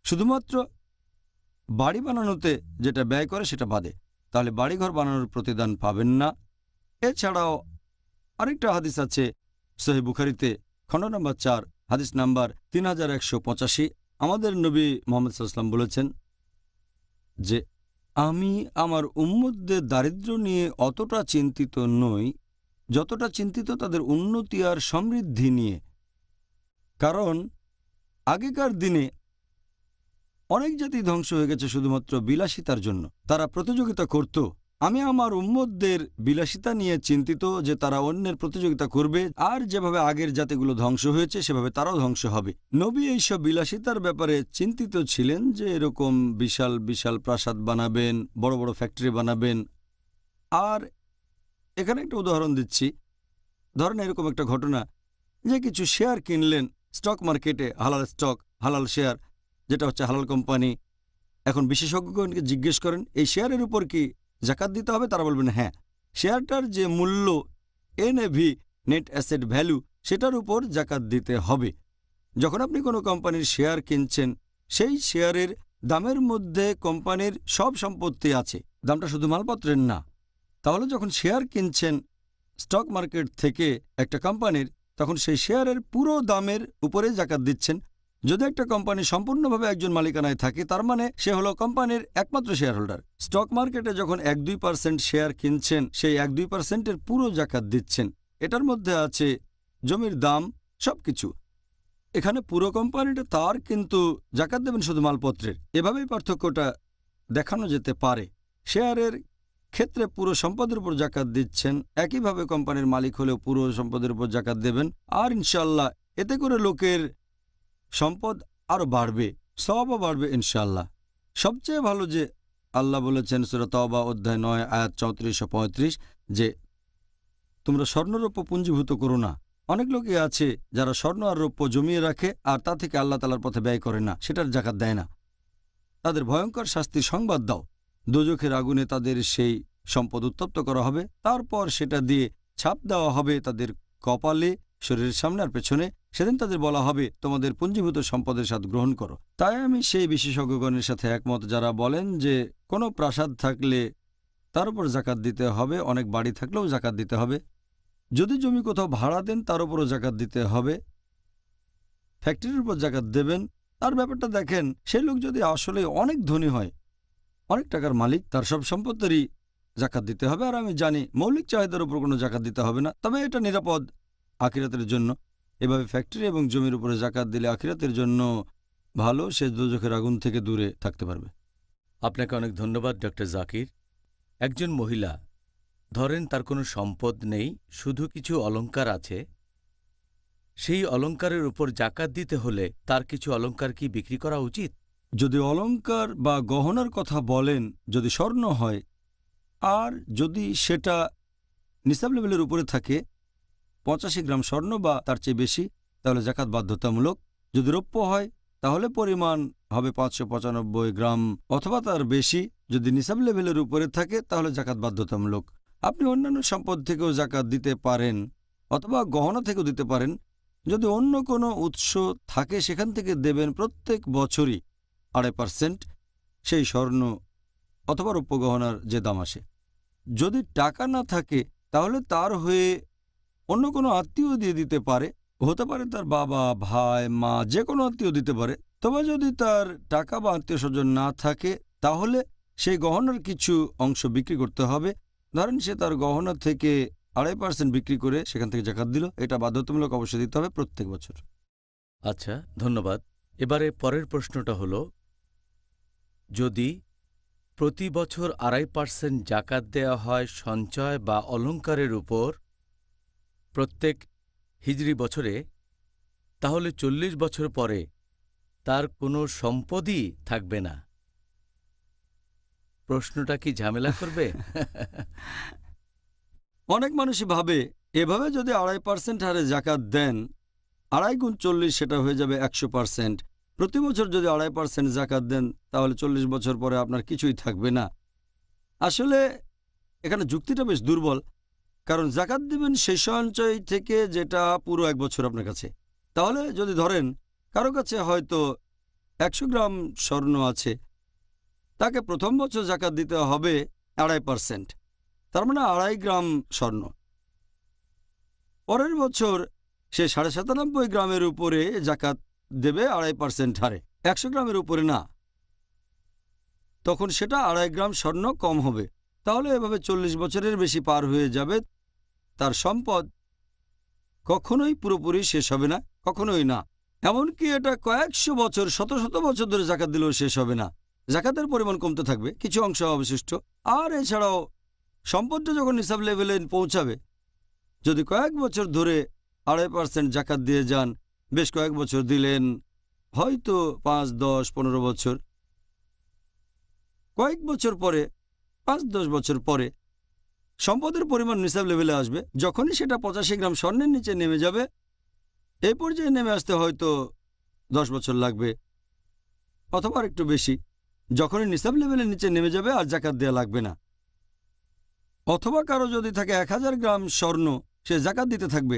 শুধুমাত্র বাড়ি বানানোতে যেটা ব্যয় করে সেটা বাদে, তাহলে বাড়িঘর বানানোর প্রতিদান পাবেন না। এছাড়াও আরেকটা হাদিস আছে সহিহ বুখারীতে, খণ্ড নম্বর 4, হাদিস নাম্বার 3185। আমাদের নবী মুহাম্মদ সাল্লাল্লাহু আলাইহি ওয়াসাল্লাম বলেছেন যে আমি আমার উম্মতদের দারিদ্র্য নিয়ে অতটা চিন্তিত নই যতটা চিন্তিত তাদের উন্নতি আর সমৃদ্ধি নিয়ে। কারণ আগেকার দিনে অনেক জাতি ধ্বংস হয়ে গেছে শুধুমাত্র বিলাসিতার জন্য। তারা প্রতিযোগিতা করত। আমি আমার উম্মতদের বিলাসিতা নিয়ে চিন্তিত যে তারা অন্যের প্রতিযোগিতা করবে, আর যেভাবে আগের জাতিগুলো ধ্বংস হয়েছে সেভাবে তারাও ধ্বংস হবে। নবী এইসব বিলাসিতার ব্যাপারে চিন্তিত ছিলেন যে এরকম বিশাল বিশাল প্রাসাদ বানাবেন, বড় বড় ফ্যাক্টরি বানাবেন। আর এখানে একটা উদাহরণ দিচ্ছি। ধরেন এরকম একটা ঘটনা যে কিছু শেয়ার কিনলেন স্টক মার্কেটে, হালাল স্টক, হালাল শেয়ার, যেটা হচ্ছে হালাল কোম্পানি। এখন বিশেষজ্ঞগণকে জিজ্ঞেস করেন এই শেয়ারের উপর কি জাকাত দিতে হবে, তারা বলবেন হ্যাঁ। শেয়ারটার যে মূল্য এনএভি, নেট অ্যাসেট ভ্যালু, সেটার উপর জাকাত দিতে হবে। যখন আপনি কোনো কোম্পানির শেয়ার কিনছেন, সেই শেয়ারের দামের মধ্যে কোম্পানির সব সম্পত্তি আছে, দামটা শুধু মালপত্রের না। তাহলে যখন শেয়ার কিনছেন স্টক মার্কেট থেকে একটা কোম্পানির, তখন সেই শেয়ারের পুরো দামের উপরে জাকাত দিচ্ছেন। যদি একটা কোম্পানি সম্পূর্ণভাবে একজন মালিকানায় থাকে, তার মানে সে হলো কোম্পানির একমাত্র শেয়ার হোল্ডার। স্টক মার্কেটে যখন 1-2% শেয়ার কিনছেন, সেই 1-2%-এর পুরো জাকাত দিচ্ছেন। এটার মধ্যে আছে জমির দাম, সবকিছু। এখানে পুরো কোম্পানিটা তার, কিন্তু জাকাত দেবেন শুধু মালপত্রের। এভাবেই পার্থক্যটা দেখানো যেতে পারে। শেয়ারের ক্ষেত্রে পুরো সম্পদের উপর জাকাত দিচ্ছেন, একইভাবে কোম্পানির মালিক হলেও পুরো সম্পদের উপর জাকাত দেবেন। আর ইনশাল্লাহ এতে করে লোকের সম্পদ আরও বাড়বে। সওয়াবও বাড়বে ইনশাআল্লাহ। সবচেয়ে ভালো যে আল্লাহ বলেছেন সূরা তাওবা অধ্যায় 9 আয়াত 34 ও 35 যে তোমরা স্বর্ণরৌপ্য পুঞ্জীভূত করো না। অনেক লোকই আছে যারা স্বর্ণ আর রৌপ্য জমিয়ে রাখে আর তা থেকে আল্লাহ তাআলার পথে ব্যয় করে না, সেটার জাকাত দেয় না। তাদের ভয়ঙ্কর শাস্তির সংবাদ দাও। দোজখের আগুনে তাদের সেই সম্পদ উত্তপ্ত করা হবে, তারপর সেটা দিয়ে ছাপ দেওয়া হবে তাদের কপালে, শরীরের সামনে আর পেছনে। সেদিন তাদের বলা হবে তোমাদের পুঞ্জীভূত সম্পদের স্বাদ গ্রহণ করো। তাই আমি সেই বিশেষজ্ঞগণের সাথে একমত যারা বলেন যে কোনো প্রাসাদ থাকলে তার উপর জাকাত দিতে হবে, অনেক বাড়ি থাকলেও জাকাত দিতে হবে। যদি জমি কোথাও ভাড়া দেন তার উপরও জাকাত দিতে হবে। ফ্যাক্টরির উপর জাকাত দেবেন। তার ব্যাপারটা দেখেন, সেই লোক যদি আসলে অনেক ধনী হয়, অনেক টাকার মালিক, তার সব সম্পত্তিরই জাকাত দিতে হবে। আর আমি জানি মৌলিক চাহিদার উপর কোনো জাকাত দিতে হবে না, তবে এটা নিরাপদ আখিরাতের জন্য। এভাবে ফ্যাক্টরি এবং জমির উপরে জাকাত দিলে আখিরাতের জন্য ভালো, সে দোজখের আগুন থেকে দূরে থাকতে পারবে। আপনাকে অনেক ধন্যবাদ ডক্টর জাকির। একজন মহিলা, ধরেন তার কোনো সম্পদ নেই, শুধু কিছু অলংকার আছে। সেই অলংকারের উপর জাকাত দিতে হলে তার কিছু অলংকার কি বিক্রি করা উচিত? যদি অলংকার বা গহনার কথা বলেন, যদি স্বর্ণ হয় আর যদি সেটা নিসাব লেভেলের উপরে থাকে, 85 গ্রাম স্বর্ণ বা তার চেয়ে বেশি, তাহলে জাকাত বাধ্যতামূলক। যদি রৌপ্য হয় তাহলে পরিমাণ হবে 595 গ্রাম অথবা তার বেশি। যদি নিসাব লেভেলের উপরে থাকে তাহলে জাকাত বাধ্যতামূলক। আপনি অন্যান্য সম্পদ থেকেও জাকাত দিতে পারেন অথবা গহনা থেকেও দিতে পারেন। যদি অন্য কোনো উৎস থাকে সেখান থেকে দেবেন প্রত্যেক বছরই 2.5% সেই স্বর্ণ অথবা রৌপ্য গহনার যে দাম আসে। যদি টাকা না থাকে তাহলে তার হয়ে অন্য কোনো আত্মীয় দিয়ে দিতে পারে, হতে পারে তার বাবা, ভাই, মা, যে কোনো আত্মীয় দিতে পারে। তবে যদি তার টাকা বা আত্মীয় স্বজন না থাকে তাহলে সেই গহনার কিছু অংশ বিক্রি করতে হবে। ধরেন সে তার গহনা থেকে 2.5% বিক্রি করে সেখান থেকে জাকাত দিল, এটা বাধ্যতামূলক অবশ্যই দিতে হবে প্রত্যেক বছর। আচ্ছা, ধন্যবাদ। এবারে পরের প্রশ্নটা হল, যদি প্রতি বছর 2.5% জাকাত দেওয়া হয় সঞ্চয় বা অলংকারের উপর প্রত্যেক হিজরি বছরে, তাহলে 40 বছর পরে তার কোনো সম্পদই থাকবে না। প্রশ্নটা কি ঝামেলা করবে? অনেক মানুষই ভাবে এভাবে যদি 2.5% হারে জাকাত দেন, 2.5 গুণ 40 সেটা হয়ে যাবে 100%। প্রতি বছর যদি 2.5% জাকাত দেন তাহলে 40 বছর পরে আপনার কিছুই থাকবে না। আসলে এখানে যুক্তিটা বেশ দুর্বল, কারণ জাকাত দিবেন সেই সঞ্চয় থেকে যেটা পুরো 1 বছর আপনার কাছে। তাহলে যদি ধরেন কারো কাছে হয়তো 100 গ্রাম স্বর্ণ আছে, তাকে প্রথম বছর জাকাত দিতে হবে 2.5%, তার মানে 2.5 গ্রাম স্বর্ণ। পরের বছর সে 97.5 গ্রামের উপরে জাকাত দেবে 2.5% হারে, 100 গ্রামের উপরে না। তখন সেটা 2.5 গ্রাম স্বর্ণ কম হবে। তাহলে এভাবে 40 বছরের বেশি পার হয়ে যাবে। তার সম্পদ কখনোই পুরোপুরি শেষ হবে না, কখনোই না। এমনকি এটা কয়েকশো বছর, শত শত বছর ধরে জাকাত দিলেও শেষ হবে না। জাকাতের পরিমাণ কমতে থাকবে, কিছু অংশ অবশিষ্ট। আর এছাড়াও সম্পদটা যখন নিসাব লেভেলে পৌঁছাবে, যদি কয়েক বছর ধরে 2.5% জাকাত দিয়ে যান, বেশ কয়েক বছর দিলেন, হয়তো 5, 10, 15 বছর, কয়েক বছর পরে 5-10 বছর পরে সম্পদের পরিমাণ নিসাব লেভেলে আসবে। যখনই সেটা 85 গ্রাম স্বর্ণের নিচে নেমে যাবে, এই পর্যায়ে নেমে আসতে হয়তো 10 বছর লাগবে অথবা আর একটু বেশি। যখনই নিসাব লেভেলের নিচে নেমে যাবে আর জাকাত দেওয়া লাগবে না। অথবা কারো যদি থাকে 1000 গ্রাম স্বর্ণ, সে জাকাত দিতে থাকবে,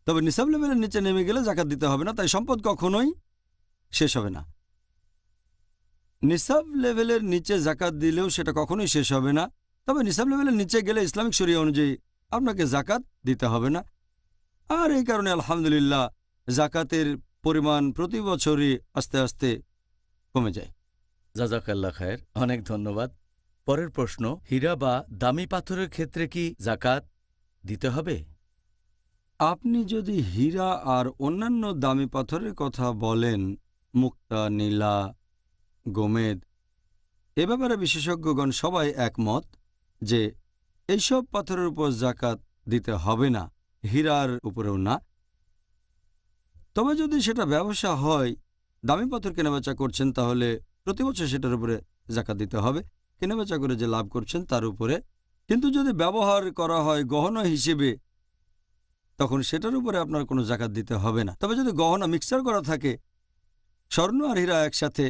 তবে নিসাব লেভেলের নিচে নেমে গেলে জাকাত দিতে হবে না। তাই সম্পদ কখনোই শেষ হবে না। নিসাব লেভেলের নিচে জাকাত দিলেও সেটা কখনোই শেষ হবে না। তবে নিসাব লেভেলের নিচে গেলে ইসলামিক শরিয়া অনুযায়ী আপনাকে জাকাত দিতে হবে না। আর এই কারণে আলহামদুলিল্লাহ জাকাতের পরিমাণ প্রতি বছরই আস্তে আস্তে কমে যায়। জাজাকাল্লাহ খায়ের, অনেক ধন্যবাদ। পরের প্রশ্ন, হীরা বা দামি পাথরের ক্ষেত্রে কি জাকাত দিতে হবে? আপনি যদি হীরা আর অন্যান্য দামি পাথরের কথা বলেন, মুক্তা, নীলা, গোমেদ, এ ব্যাপারে বিশেষজ্ঞগণ সবাই একমত যে এইসব পাথরের উপর জাকাত দিতে হবে না, হীরার উপরেও না। তবে যদি সেটা ব্যবসা হয় দামি পাথর কেনাবেচা করছেন তাহলে প্রতি বছর সেটার উপরে জাকাত দিতে হবে, কেনাবেচা করে যে লাভ করছেন তার উপরে। কিন্তু যদি ব্যবহার করা হয় গহনা হিসেবে, তখন সেটার উপরে আপনার কোনো জাকাত দিতে হবে না। তবে যদি গহনা মিক্সার করা থাকে, স্বর্ণ আর হীরা একসাথে,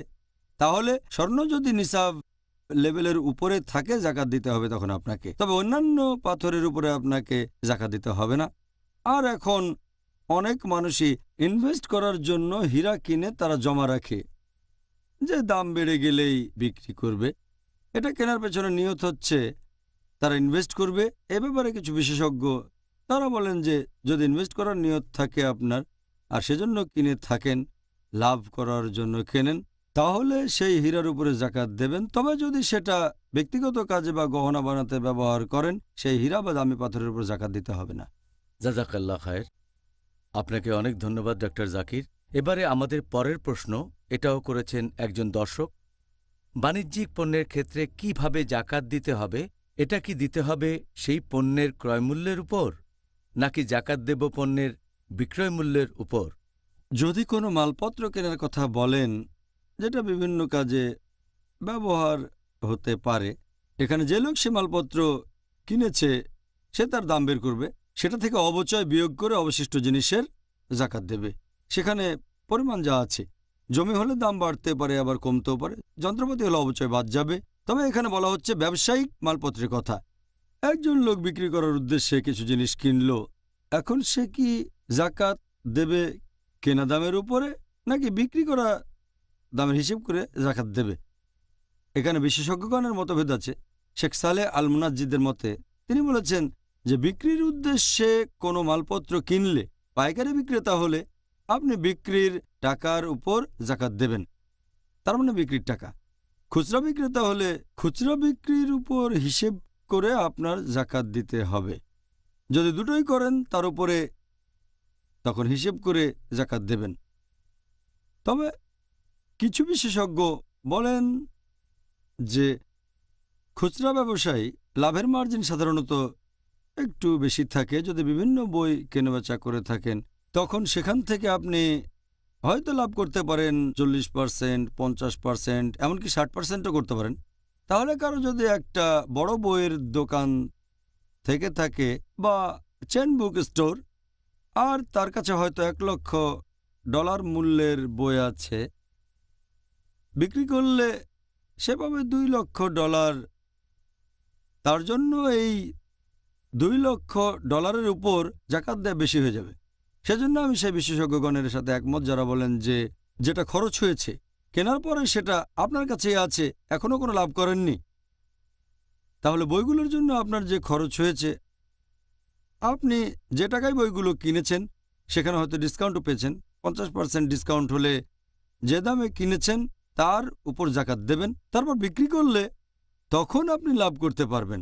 তাহলে স্বর্ণ যদি নিসাব লেভেলের উপরে থাকে জাকাত দিতে হবে তখন আপনাকে। তবে অন্যান্য পাথরের উপরে আপনাকে জাকাত দিতে হবে না। আর এখন অনেক মানুষই ইনভেস্ট করার জন্য হীরা কিনে তারা জমা রাখে, যে দাম বেড়ে গেলেই বিক্রি করবে। এটা কেনার পেছনে নিয়ত হচ্ছে তারা ইনভেস্ট করবে। এ ব্যাপারে কিছু বিশেষজ্ঞ তারা বলেন যে যদি ইনভেস্ট করার নিয়ত থাকে আপনার, আর সেজন্য কিনে থাকেন, লাভ করার জন্য কেনেন, তাহলে সেই হীরার উপরে জাকাত দেবেন। তবে যদি সেটা ব্যক্তিগত কাজে বা গহনা বানাতে ব্যবহার করেন, সেই হীরা বা দামি পাথরের উপর জাকাত দিতে হবে না। জাজাকাল্লাহ খায়ের। আপনাকে অনেক ধন্যবাদ ডক্টর জাকির। এবারে আমাদের পরের প্রশ্ন, এটাও করেছেন একজন দর্শক। বাণিজ্যিক পণ্যের ক্ষেত্রে কিভাবে জাকাত দিতে হবে? এটা কি দিতে হবে সেই পণ্যের ক্রয়মূল্যের উপর, নাকি জাকাত দেব পণ্যের বিক্রয় মূল্যের উপর? যদি কোনো মালপত্র কেনার কথা বলেন যেটা বিভিন্ন কাজে ব্যবহার হতে পারে, এখানে যে লোক সে মালপত্র কিনেছে সে তার দাম বের করবে, সেটা থেকে অবচয় বিয়োগ করে অবশিষ্ট জিনিসের জাকাত দেবে। সেখানে পরিমাণ যা আছে, জমি হলে দাম বাড়তে পারে আবার কমতেও পারে, যন্ত্রপাতি হলে অবচয় বাদ যাবে। তবে এখানে বলা হচ্ছে ব্যবসায়িক মালপত্রের কথা। একজন লোক বিক্রি করার উদ্দেশ্যে কিছু জিনিস কিনলো, এখন সে কি জাকাত দেবে কেনা দামের উপরে নাকি বিক্রি করা দামের হিসেব করে জাকাত দেবে? এখানে বিশেষজ্ঞগণের মতভেদ আছে। শেখ সালেহ আল মুনাজ্জিদের মতে তিনি বলেছেন যে বিক্রির উদ্দেশ্যে কোনো মালপত্র কিনলে, পাইকারি বিক্রেতা হলে আপনি বিক্রির টাকার উপর জাকাত দেবেন, তার মানে বিক্রির টাকা। খুচরা বিক্রেতা হলে খুচরা বিক্রির উপর হিসেব করে আপনার জাকাত দিতে হবে। যদি দুটোই করেন তার উপরে, তখন হিসেব করে জাকাত দেবেন। তবে কিছু বিশেষজ্ঞ বলেন যে খুচরা ব্যবসায়ী লাভের মার্জিন সাধারণত একটু বেশি থাকে। যদি বিভিন্ন বই কেনাবেচা করে থাকেন, তখন সেখান থেকে আপনি হয়তো লাভ করতে পারেন 40%, 50%, এমনকি 60%ও করতে পারেন। তাহলে কারো যদি একটা বড় বইয়ের দোকান থেকে থাকে বা চেন বুক স্টোর, আর তার কাছে হয়তো $1,00,000 মূল্যের বই আছে, বিক্রি করলে সে পাবে $2,00,000। তার জন্য এই $2,00,000 উপর জাকাত দেয়া বেশি হয়ে যাবে। সেজন্য আমি সেই বিশেষজ্ঞগণের সাথে একমত যারা বলেন যে যেটা খরচ হয়েছে কেনার পরে সেটা আপনার কাছেই আছে, এখনও কোনো লাভ করেননি, তাহলে বইগুলোর জন্য আপনার যে খরচ হয়েছে, আপনি যে টাকায় বইগুলো কিনেছেন সেখানে হয়তো ডিসকাউন্টও পেয়েছেন। 50% ডিসকাউন্ট হলে যে দামে কিনেছেন তার উপর জাকাত দেবেন। তারপর বিক্রি করলে তখন আপনি লাভ করতে পারবেন।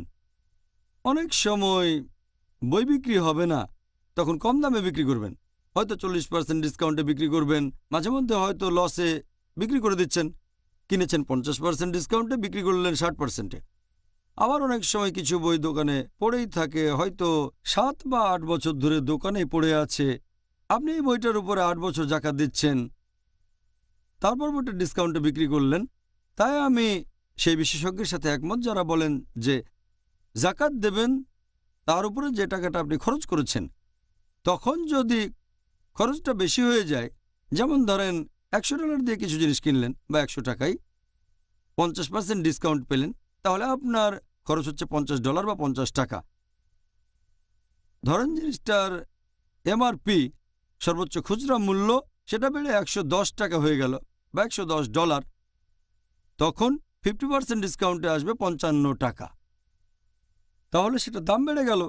অনেক সময় বই বিক্রি হবে না, তখন কম দামে বিক্রি করবেন, হয়তো 40% ডিসকাউন্টে বিক্রি করবেন। মাঝে মধ্যে হয়তো লসে বিক্রি করে দিচ্ছেন, কিনেছেন 50% ডিসকাউন্টে, বিক্রি করলেন 60%-এ। আবার অনেক সময় কিছু বই দোকানে পড়েই থাকে, হয়তো 7 বা 8 বছর ধরে দোকানেই পড়ে আছে, আপনি এই বইটার উপরে 8 বছর জাকাত দিচ্ছেন, তারপর বইটা ডিসকাউন্টে বিক্রি করলেন। তাই আমি সেই বিশেষজ্ঞের সাথে একমত যারা বলেন যে জাকাত দেবেন তার উপরে যে টাকাটা আপনি খরচ করেছেন। তখন যদি খরচটা বেশি হয়ে যায়, যেমন ধরেন $100 দিয়ে কিছু জিনিস কিনলেন বা 100 টাকায় 50% ডিসকাউন্ট পেলেন, তাহলে আপনার খরচ হচ্ছে $50 বা 50 টাকা। ধরেন জিনিসটার এমআরপি সর্বোচ্চ খুচরা মূল্য সেটা বেড়ে 110 টাকা হয়ে গেল বা $110, তখন 50% ডিসকাউন্টে আসবে 55 টাকা। তাহলে সেটা দাম বেড়ে গেল।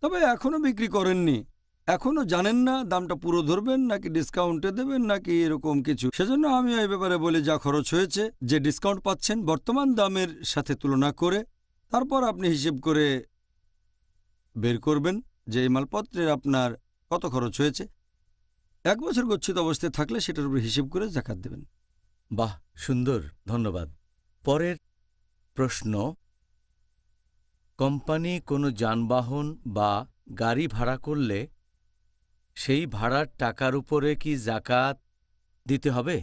তবে এখনও বিক্রি করেননি, এখনও জানেন না দামটা পুরো ধরবেন নাকি ডিসকাউন্টে দেবেন নাকি এরকম কিছু। সেজন্য আমি এই ব্যাপারে বলি যা খরচ হয়েছে, যে ডিসকাউন্ট পাচ্ছেন বর্তমান দামের সাথে তুলনা করে, তারপর আপনি হিসেব করে বের করবেন যে এই মালপত্রের আপনার কত খরচ হয়েছে। 1 বছর গচ্ছিত অবস্থায় থাকলে সেটার উপর হিসেব করে জাকাত দেবেন। বাহ, সুন্দর, ধন্যবাদ। পরের প্রশ্ন, কোম্পানি কোনো যানবাহন বা গাড়ি ভাড়া করলে সেই ভাড়ার টাকার উপরে কি জাকাত দিতে হবে?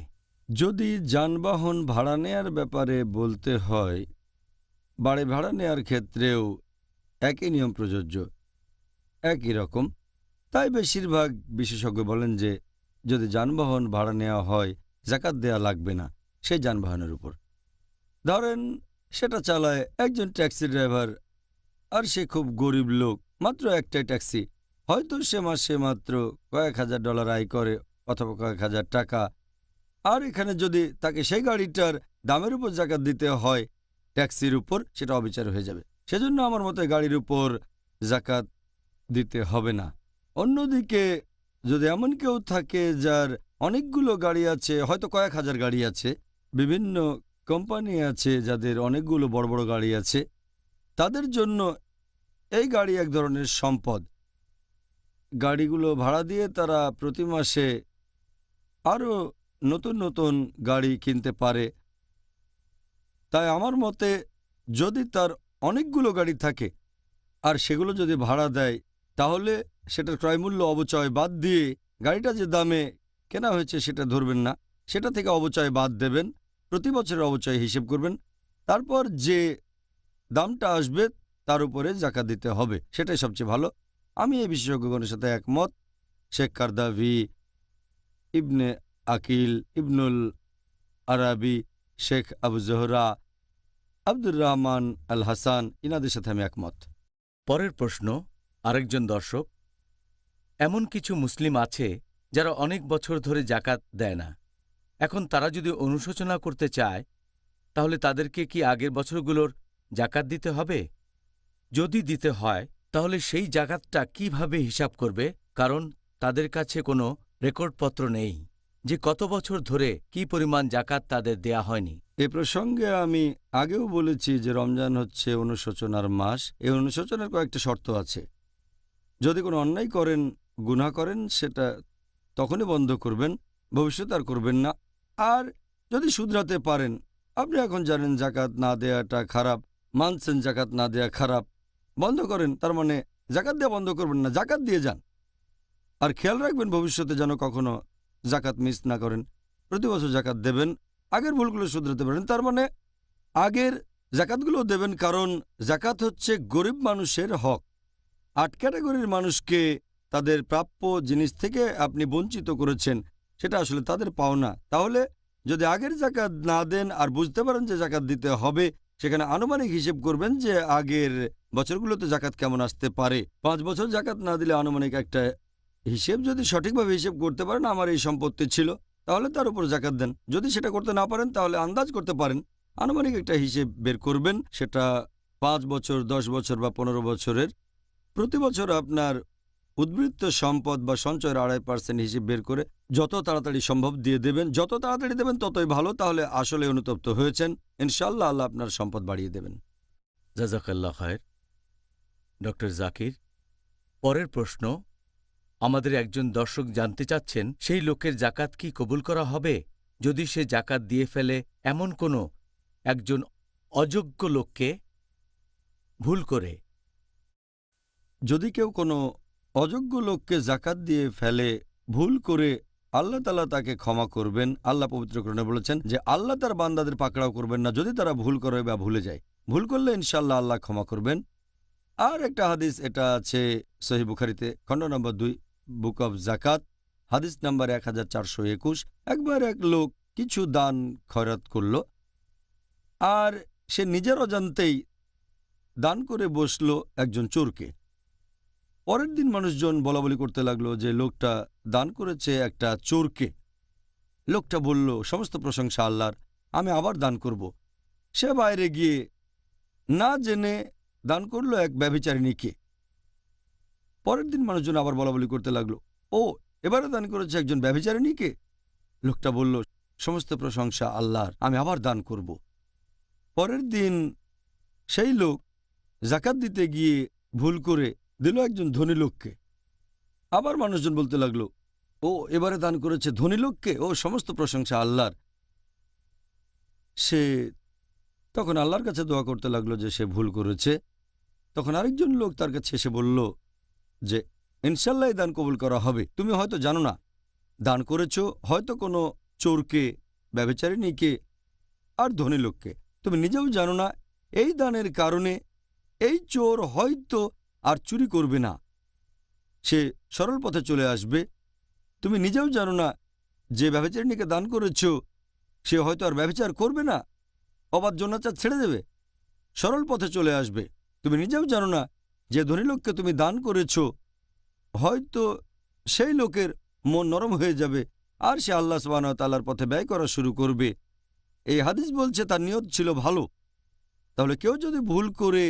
যদি যানবাহন ভাড়া নেয়ার ব্যাপারে বলতে হয়, বাড়ি ভাড়া নেয়ার ক্ষেত্রেও একই নিয়ম প্রযোজ্য, একই রকম। তাই বেশিরভাগ বিশেষজ্ঞ বলেন যে যদি যানবাহন ভাড়া নেওয়া হয় যাকাত দেয়া লাগবে না সেই যানবাহনের উপর। ধরেন সেটা চালায় একজন ট্যাক্সি ড্রাইভার, আর সে খুব গরিব লোক, মাত্র একটাই ট্যাক্সি, হয়তো সে মাসে মাত্র কয়েক হাজার ডলার আয় করে অথবা কয়েক হাজার টাকা। আর এখানে যদি তাকে সেই গাড়িটার দামের উপর জাকাত দিতে হয় ট্যাক্সির উপর, সেটা অবিচার হয়ে যাবে। সেজন্য আমার মতে গাড়ির উপর জাকাত দিতে হবে না। অন্যদিকে যদি এমন কেউ থাকে যার অনেকগুলো গাড়ি আছে, হয়তো কয়েক হাজার গাড়ি আছে, বিভিন্ন কোম্পানি আছে যাদের অনেকগুলো বড় বড় গাড়ি আছে, তাদের জন্য এই গাড়ি এক ধরনের সম্পদ। গাড়িগুলো ভাড়া দিয়ে তারা প্রতি মাসে আরও নতুন নতুন গাড়ি কিনতে পারে। তাই আমার মতে যদি তার অনেকগুলো গাড়ি থাকে আর সেগুলো যদি ভাড়া দেয়, তাহলে সেটার ক্রয়মূল্য অবচয় বাদ দিয়ে গাড়িটা যে দামে কেনা হয়েছে সেটা ধরবেন না, সেটা থেকে অবচয় বাদ দেবেন, প্রতি বছরের অবচয় হিসেব করবেন, তারপর যে দামটা আসবে তার উপরে জাকাত দিতে হবে। সেটাই সবচেয়ে ভালো। আমি এই বিশেষজ্ঞগণের সাথে একমত। শেখ কারদাভি, ইবনে আকিল, ইবনুল আরাবি, শেখ আবু জোহরা, আব্দুর রহমান আল হাসান, ইনাদের সাথে আমি একমত। পরের প্রশ্ন আরেকজন দর্শক, এমন কিছু মুসলিম আছে যারা অনেক বছর ধরে জাকাত দেয় না। এখন তারা যদি অনুশোচনা করতে চায় তাহলে তাদেরকে কি আগের বছরগুলোর জাকাত দিতে হবে? যদি দিতে হয় তাহলে সেই জাকাতটা কিভাবে হিসাব করবে? কারণ তাদের কাছে কোনো রেকর্ডপত্র নেই যে কত বছর ধরে কি পরিমাণ জাকাত তাদের দেয়া হয়নি। এ প্রসঙ্গে আমি আগেও বলেছি যে রমজান হচ্ছে অনুশোচনার মাস। এই অনুশোচনার কয়েকটা শর্ত আছে। যদি কোনো অন্যায় করেন, গুনাহ করেন, সেটা তখনই বন্ধ করবেন, ভবিষ্যতে আর করবেন না। আর যদি শুধরাতে পারেন, আপনি এখন জানেন জাকাত না দেয়াটা খারাপ, মানছেন জাকাত না দেয়া খারাপ, বন্ধ করেন। তার মানে জাকাত দেওয়া বন্ধ করবেন না, জাকাত দিয়ে যান। আর খেয়াল রাখবেন ভবিষ্যতে যেন কখনো জাকাত মিস না করেন। প্রতি বছর জাকাত দেবেন, আগের ভুলগুলো শুধরাতে পারেন। তার মানে আগের জাকাতগুলো দেবেন, কারণ জাকাত হচ্ছে গরিব মানুষের হক। 8 ক্যাটাগরির মানুষকে তাদের প্রাপ্য জিনিস থেকে আপনি বঞ্চিত করেছেন, সেটা আসলে তাদের পাওনা। তাহলে যদি আগের জাকাত না দেন আর বুঝতে পারেন যে জাকাত দিতে হবে, সেখানে আনুমানিক হিসেব করবেন যে আগের বছরগুলোতে জাকাত কেমন আসতে পারে। 5 বছর জাকাত না দিলে আনুমানিক একটা হিসেব, যদি সঠিকভাবে হিসেব করতে পারেন আমার এই সম্পত্তি ছিল, তাহলে তার উপর জাকাত দেন। যদি সেটা করতে না পারেন তাহলে আন্দাজ করতে পারেন, আনুমানিক একটা হিসেব বের করবেন, সেটা 5 বছর, 10 বছর বা 15 বছরের। প্রতি বছর আপনার উদ্বৃত্ত সম্পদ বা সঞ্চয়ের 2.5% হিসেব বের করে যত তাড়াতাড়ি সম্ভব দিয়ে দেবেন। যত তাড়াতাড়ি দেবেন ততই ভালো, তাহলে আসলে অনুতপ্ত হয়েছেন। ইনশাআল্লাহ আল্লাহ আপনার সম্পদ বাড়িয়ে দেবেন। জাযাকাল্লাহ খায়ের। ডক্টর জাকির, পরের প্রশ্ন, আমাদের একজন দর্শক জানতে চাচ্ছেন সেই লোকের জাকাত কি কবুল করা হবে যদি সে জাকাত দিয়ে ফেলে এমন কোনো একজন অযোগ্য লোককে ভুল করে? যদি কেউ কোনো অযোগ্য লোককে জাকাত দিয়ে ফেলে ভুল করে, আল্লাহ তাআলা তাকে ক্ষমা করবেন। আল্লাহ পবিত্র কোরআনে বলেছেন যে আল্লাহ তার বান্দাদের পাকড়াও করবেন না যদি তারা ভুল করে বা ভুলে যায়। ভুল করলে ইনশাআল্লাহ আল্লাহ ক্ষমা করবেন। আর একটা হাদিস, এটা আছে সহিহ বুখারীতে, খণ্ড নম্বর 2, বুক অব জাকাত, হাদিস নাম্বার 1421। একবার এক লোক কিছু দান খয়রাত করল, আর সে নিজের অজান্তেই দান করে বসল একজন চোরকে। পরের দিন মানুষজন বলাবলি করতে লাগলো যে লোকটা দান করেছে একটা চোরকে। লোকটা বলল, সমস্ত প্রশংসা আল্লাহর, আমি আবার দান করব। সে বাইরে গিয়ে না জেনে দান করলো এক ব্যভিচারিণীকে। পরের দিন মানুষজন আবার বলাবলি করতে লাগলো, ও এবারে দান করেছে একজন ব্যভিচারিণীকে। লোকটা বলল, সমস্ত প্রশংসা আল্লাহর, আমি আবার দান করব। পরের দিন সেই লোক জাকাত দিতে গিয়ে ভুল করে দিল একজন ধনী লোককে। আবার মানুষজন বলতে লাগলো, ও এবারে দান করেছে ধনী লোককে, ও সমস্ত প্রশংসা আল্লাহর। সে তখন আল্লাহর কাছে দোয়া করতে লাগলো যে সে ভুল করেছে। তখন আরেকজন লোক তার কাছে এসে বলল যে ইনশাল্লাহ এই দান কবুল করা হবে। তুমি হয়তো জানো না, দান করেছো হয়তো কোনো চোরকে ব্যভিচারিণীকে আর ধনী লোককে। তুমি নিজেও জানো না এই দানের কারণে এই চোর হয়তো আর চুরি করবে না, সে সরল পথে চলে আসবে। তুমি নিজেও জানো না যে ব্যভিচারিণীকে দান করেছ সে হয়তো আর ব্যভিচার করবে না, অবাধ যৌনাচার ছেড়ে দেবে, সরল পথে চলে আসবে। তুমি নিজেও জানো না যে ধনী লোককে তুমি দান করেছ হয়তো সেই লোকের মন নরম হয়ে যাবে আর সে আল্লাহ সুবহানাহু ওয়া তাআলার পথে ব্যয় করা শুরু করবে। এই হাদিস বলছে তার নিয়ত ছিল ভালো। তাহলে কেউ যদি ভুল করে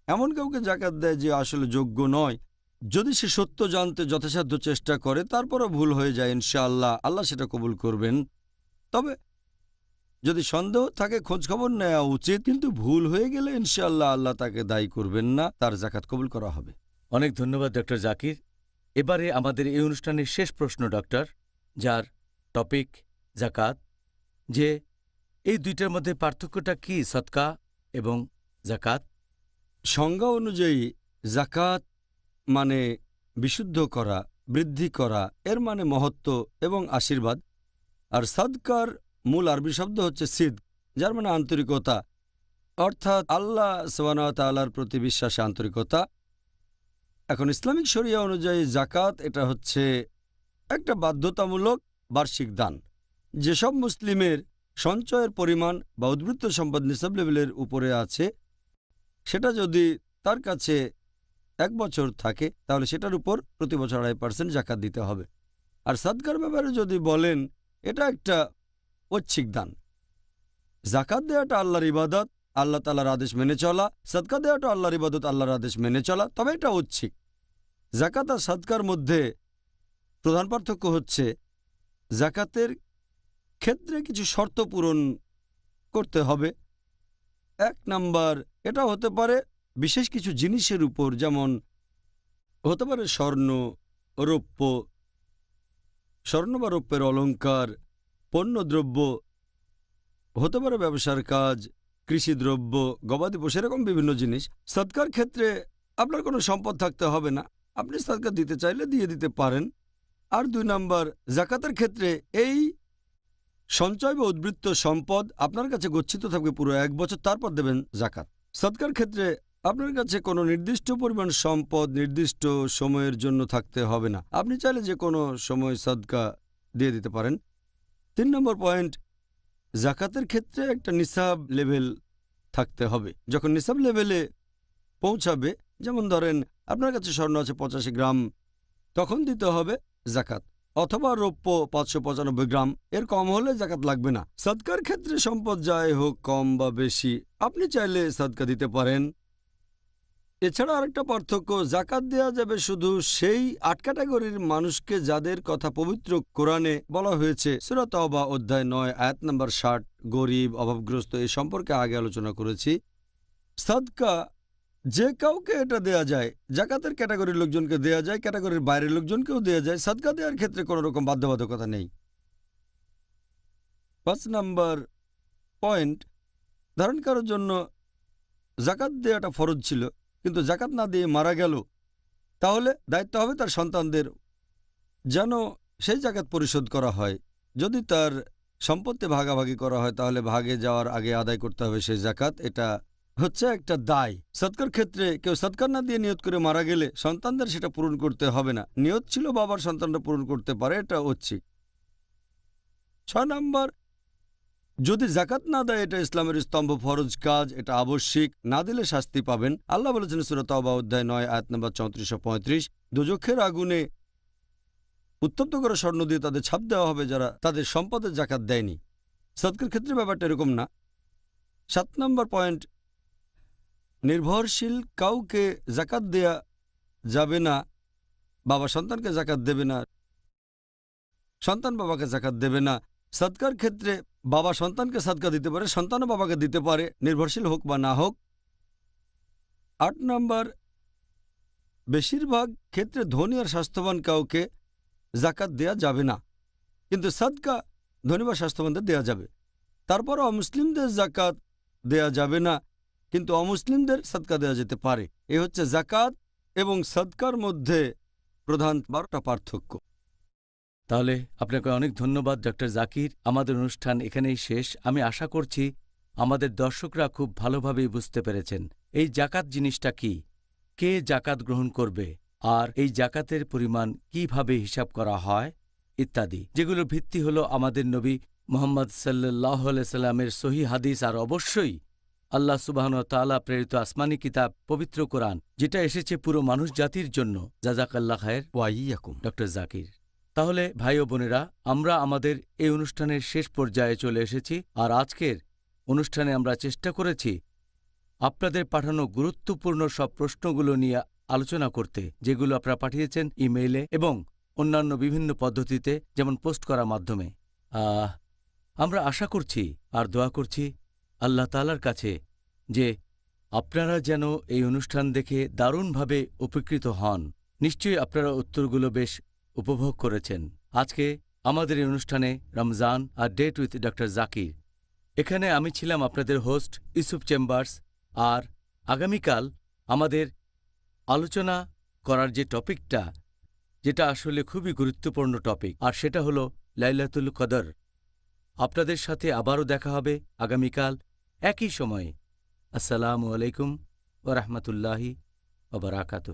এমন কাউকে জাকাত দেয় যে আসলে যোগ্য নয়, যদি সে সত্য জানতে যথাসাধ্য চেষ্টা করে তারপরও ভুল হয়ে যায়, ইনশাআল্লাহ আল্লাহ সেটা কবুল করবেন। তবে যদি সন্দেহ থাকে খোঁজখবর নেওয়া উচিত, কিন্তু ভুল হয়ে গেলে ইনশাআল্লাহ আল্লাহ তাকে দায়ী করবেন না, তার জাকাত কবুল করা হবে। অনেক ধন্যবাদ ডক্টর জাকির। এবারে আমাদের এই অনুষ্ঠানের শেষ প্রশ্ন ডক্টর, যার টপিক জাকাত, যে এই দুইটার মধ্যে পার্থক্যটা কি, সদকা এবং জাকাত? সংজ্ঞা অনুযায়ী জাকাত মানে বিশুদ্ধ করা, বৃদ্ধি করা, এর মানে মহত্ব এবং আশীর্বাদ। আর সাদকার মূল আরবি শব্দ হচ্ছে সিদ, যার মানে আন্তরিকতা, অর্থাৎ আল্লাহ সুবহানাহু ওয়া তাআলার প্রতি বিশ্বাসে আন্তরিকতা। এখন ইসলামিক শরিয়া অনুযায়ী জাকাত এটা হচ্ছে একটা বাধ্যতামূলক বার্ষিক দান। যেসব মুসলিমের সঞ্চয়ের পরিমাণ বা উদ্বৃত্ত সম্পদ নিসাব লেভেলের উপরে আছে, সেটা যদি তার কাছে 1 বছর থাকে তাহলে সেটার উপর প্রতি বছর 2.5% জাকাত দিতে হবে। আর সাদকার ব্যাপারে যদি বলেন, এটা একটা ঐচ্ছিক দান। জাকাত দেওয়াটা আল্লাহর ইবাদত, আল্লাহ তাআলার আদেশ মেনে চলা। সাদকা দেওয়াটা আল্লাহর ইবাদত, আল্লাহর আদেশ মেনে চলা, তবে এটা ঐচ্ছিক। জাকাত আর সাদকার মধ্যে প্রধান পার্থক্য হচ্ছে জাকাতের ক্ষেত্রে কিছু শর্ত পূরণ করতে হবে। 1 নাম্বার, এটা হতে পারে বিশেষ কিছু জিনিসের উপর, যেমন হতে পারে স্বর্ণ, রৌপ্য, স্বর্ণ বা রৌপ্যের অলংকার, পণ্যদ্রব্য, হতে পারে ব্যবসার কাজ, কৃষিদ্রব্য, গবাদি পশু, এরকম বিভিন্ন জিনিস। সদকার ক্ষেত্রে আপনার কোনো সম্পদ থাকতে হবে না, আপনি সদকা দিতে চাইলে দিয়ে দিতে পারেন। আর 2 নাম্বার, জাকাতের ক্ষেত্রে এই সঞ্চয় বা উদ্বৃত্ত সম্পদ আপনার কাছে গচ্ছিত থাকবে পুরো 1 বছর, তারপর দেবেন জাকাত। সদকার ক্ষেত্রে আপনার কাছে কোনো নির্দিষ্ট পরিমাণ সম্পদ নির্দিষ্ট সময়ের জন্য থাকতে হবে না, আপনি চাইলে যে কোনো সময় সদকা দিয়ে দিতে পারেন। 3 নম্বর পয়েন্ট, জাকাতের ক্ষেত্রে একটা নিসাব লেভেল থাকতে হবে। যখন নিসাব লেভেলে পৌঁছাবে, যেমন ধরেন আপনার কাছে স্বর্ণ আছে 85 গ্রাম, তখন দিতে হবে জাকাত, অথবা রৌপ্য 595 গ্রাম, এর কম হলে জাকাত লাগবে না। সদকার ক্ষেত্রে সম্পদ যাই হোক কম বা বেশি, আপনি চাইলে সদকা দিতে পারেন। এছাড়া আরেকটা পার্থক্য, জাকাত দেওয়া যাবে শুধু সেই 8 ক্যাটাগরির মানুষকে যাদের কথা পবিত্র কোরআনে বলা হয়েছে। সূরা তাওবা অধ্যায় 9 আয়াত নম্বর 60, গরিব, অভাবগ্রস্ত, এই সম্পর্কে আগে আলোচনা করেছি। সদকা যে কাউকে এটা দেয়া যায়, জাকাতের ক্যাটাগরির লোকজনকে দেয়া যায়, ক্যাটাগরির বাইরের লোকজনকেও দেয়া যায়। সদকা দেওয়ার ক্ষেত্রে কোনো রকম বাধ্যবাধকতা নেই। 5 নাম্বার পয়েন্ট, ধারণ করার জন্য জাকাত দেওয়াটা ফরজ ছিল, কিন্তু জাকাত না দিয়ে মারা গেল, তাহলে দায়িত্ব হবে তার সন্তানদের যেন সেই জাকাত পরিশোধ করা হয়। যদি তার সম্পত্তি ভাগাভাগি করা হয় তাহলে ভাগে যাওয়ার আগে আদায় করতে হবে সেই জাকাত। এটা হচ্ছে একটা দায়। সদকার ক্ষেত্রে কেউ সদকা না দিয়ে নিয়ত করে মারা গেলে সন্তানদের সেটা পূরণ করতে হবে না। নিয়ত ছিল বাবার, সন্তানরা পূরণ করতে পারে, এটা ঐচ্ছিক। 6 নাম্বার, যদি জাকাত না দেয় এটা ইসলামের স্তম্ভ, ফরজ কাজ, এটা আবশ্যিক, না দিলে শাস্তি পাবেন। আল্লাহ বলেছেন সূরা তাওবা অধ্যায় 9 আয়াত নম্বর 34 ও 35, দোজখের আগুনে উত্তপ্ত করা স্বর্ণ দিয়ে তাদের ছাপ দেওয়া হবে যারা তাদের সম্পদের জাকাত দেয়নি। সদকার ক্ষেত্রে ব্যাপারটা এরকম না। 7 নম্বর পয়েন্ট, নির্ভরশীল কাউকে জাকাত দেয়া যাবে না। বাবা সন্তানকে জাকাত দেবে না, সন্তান বাবাকে জাকাত দেবে না। সদকার ক্ষেত্রে বাবা সন্তানকে সদকা দিতে পারে, সন্তানও বাবাকে দিতে পারে, নির্ভরশীল হোক বা না হোক। 8 নম্বর, বেশিরভাগ ক্ষেত্রে ধনী আর স্বাস্থ্যবান কাউকে জাকাত দেয়া যাবে না, কিন্তু সদকা ধনী বা স্বাস্থ্যবানদের দেয়া যাবে। তারপর অমুসলিমদের জাকাত দেয়া যাবে না, কিন্তু অমুসলিমদের সদকা দেয়া যেতে পারে। এ হচ্ছে জাকাত এবং সদকার মধ্যে প্রধান 12টা পার্থক্য। তাহলে আপনাকে অনেক ধন্যবাদ ডক্টর জাকির। আমাদের অনুষ্ঠান এখানেই শেষ। আমি আশা করছি আমাদের দর্শকরা খুব ভালোভাবেই বুঝতে পেরেছেন এই জাকাত জিনিসটা কি, কে জাকাত গ্রহণ করবে, আর এই জাকাতের পরিমাণ কিভাবে হিসাব করা হয় ইত্যাদি, যেগুলোর ভিত্তি হল আমাদের নবী মুহাম্মদ সাল্লাল্লাহু আলাইহি সাল্লামের সহি হাদিস আর অবশ্যই আল্লাহ সুবহানাহু ওয়া তাআলা প্রেরিত আসমানি কিতাব পবিত্র কোরআন, যেটা এসেছে পুরো মানুষ জাতির জন্য। জাযাকাল্লাহ খায়ের ওয়াইয়াকুম। ডক্টর জাকির। তাহলে ভাই ও বোনেরা, আমরা আমাদের এই অনুষ্ঠানের শেষ পর্যায়ে চলে এসেছি। আর আজকের অনুষ্ঠানে আমরা চেষ্টা করেছি আপনাদের পাঠানো গুরুত্বপূর্ণ সব প্রশ্নগুলো নিয়ে আলোচনা করতে, যেগুলো আপনারা পাঠিয়েছেন ইমেইলে এবং অন্যান্য বিভিন্ন পদ্ধতিতে, যেমন পোস্ট করার মাধ্যমে। আমরা আশা করছি আর দোয়া করছি আল্লাহ তাআলার কাছে যে আপনারা যেন এই অনুষ্ঠান দেখে দারুণভাবে উপকৃত হন। নিশ্চয়ই আপনারা উত্তরগুলো বেশ উপভোগ করেছেন। আজকে আমাদের এই অনুষ্ঠানে রমজান আর ডেট উইথ ডক্টর জাকির, এখানে আমি ছিলাম আপনাদের হোস্ট ইউসুফ চেম্বার্স। আর আগামীকাল আমাদের আলোচনা করার যে টপিকটা, যেটা আসলে খুবই গুরুত্বপূর্ণ টপিক, আর সেটা হলো লাইলাতুল কদর। আপনাদের সাথে আবারও দেখা হবে আগামীকাল একই সময়ে। আসসালামু আলাইকুম ওয়া রাহমাতুল্লাহি ওয়া বারাকাতুহু।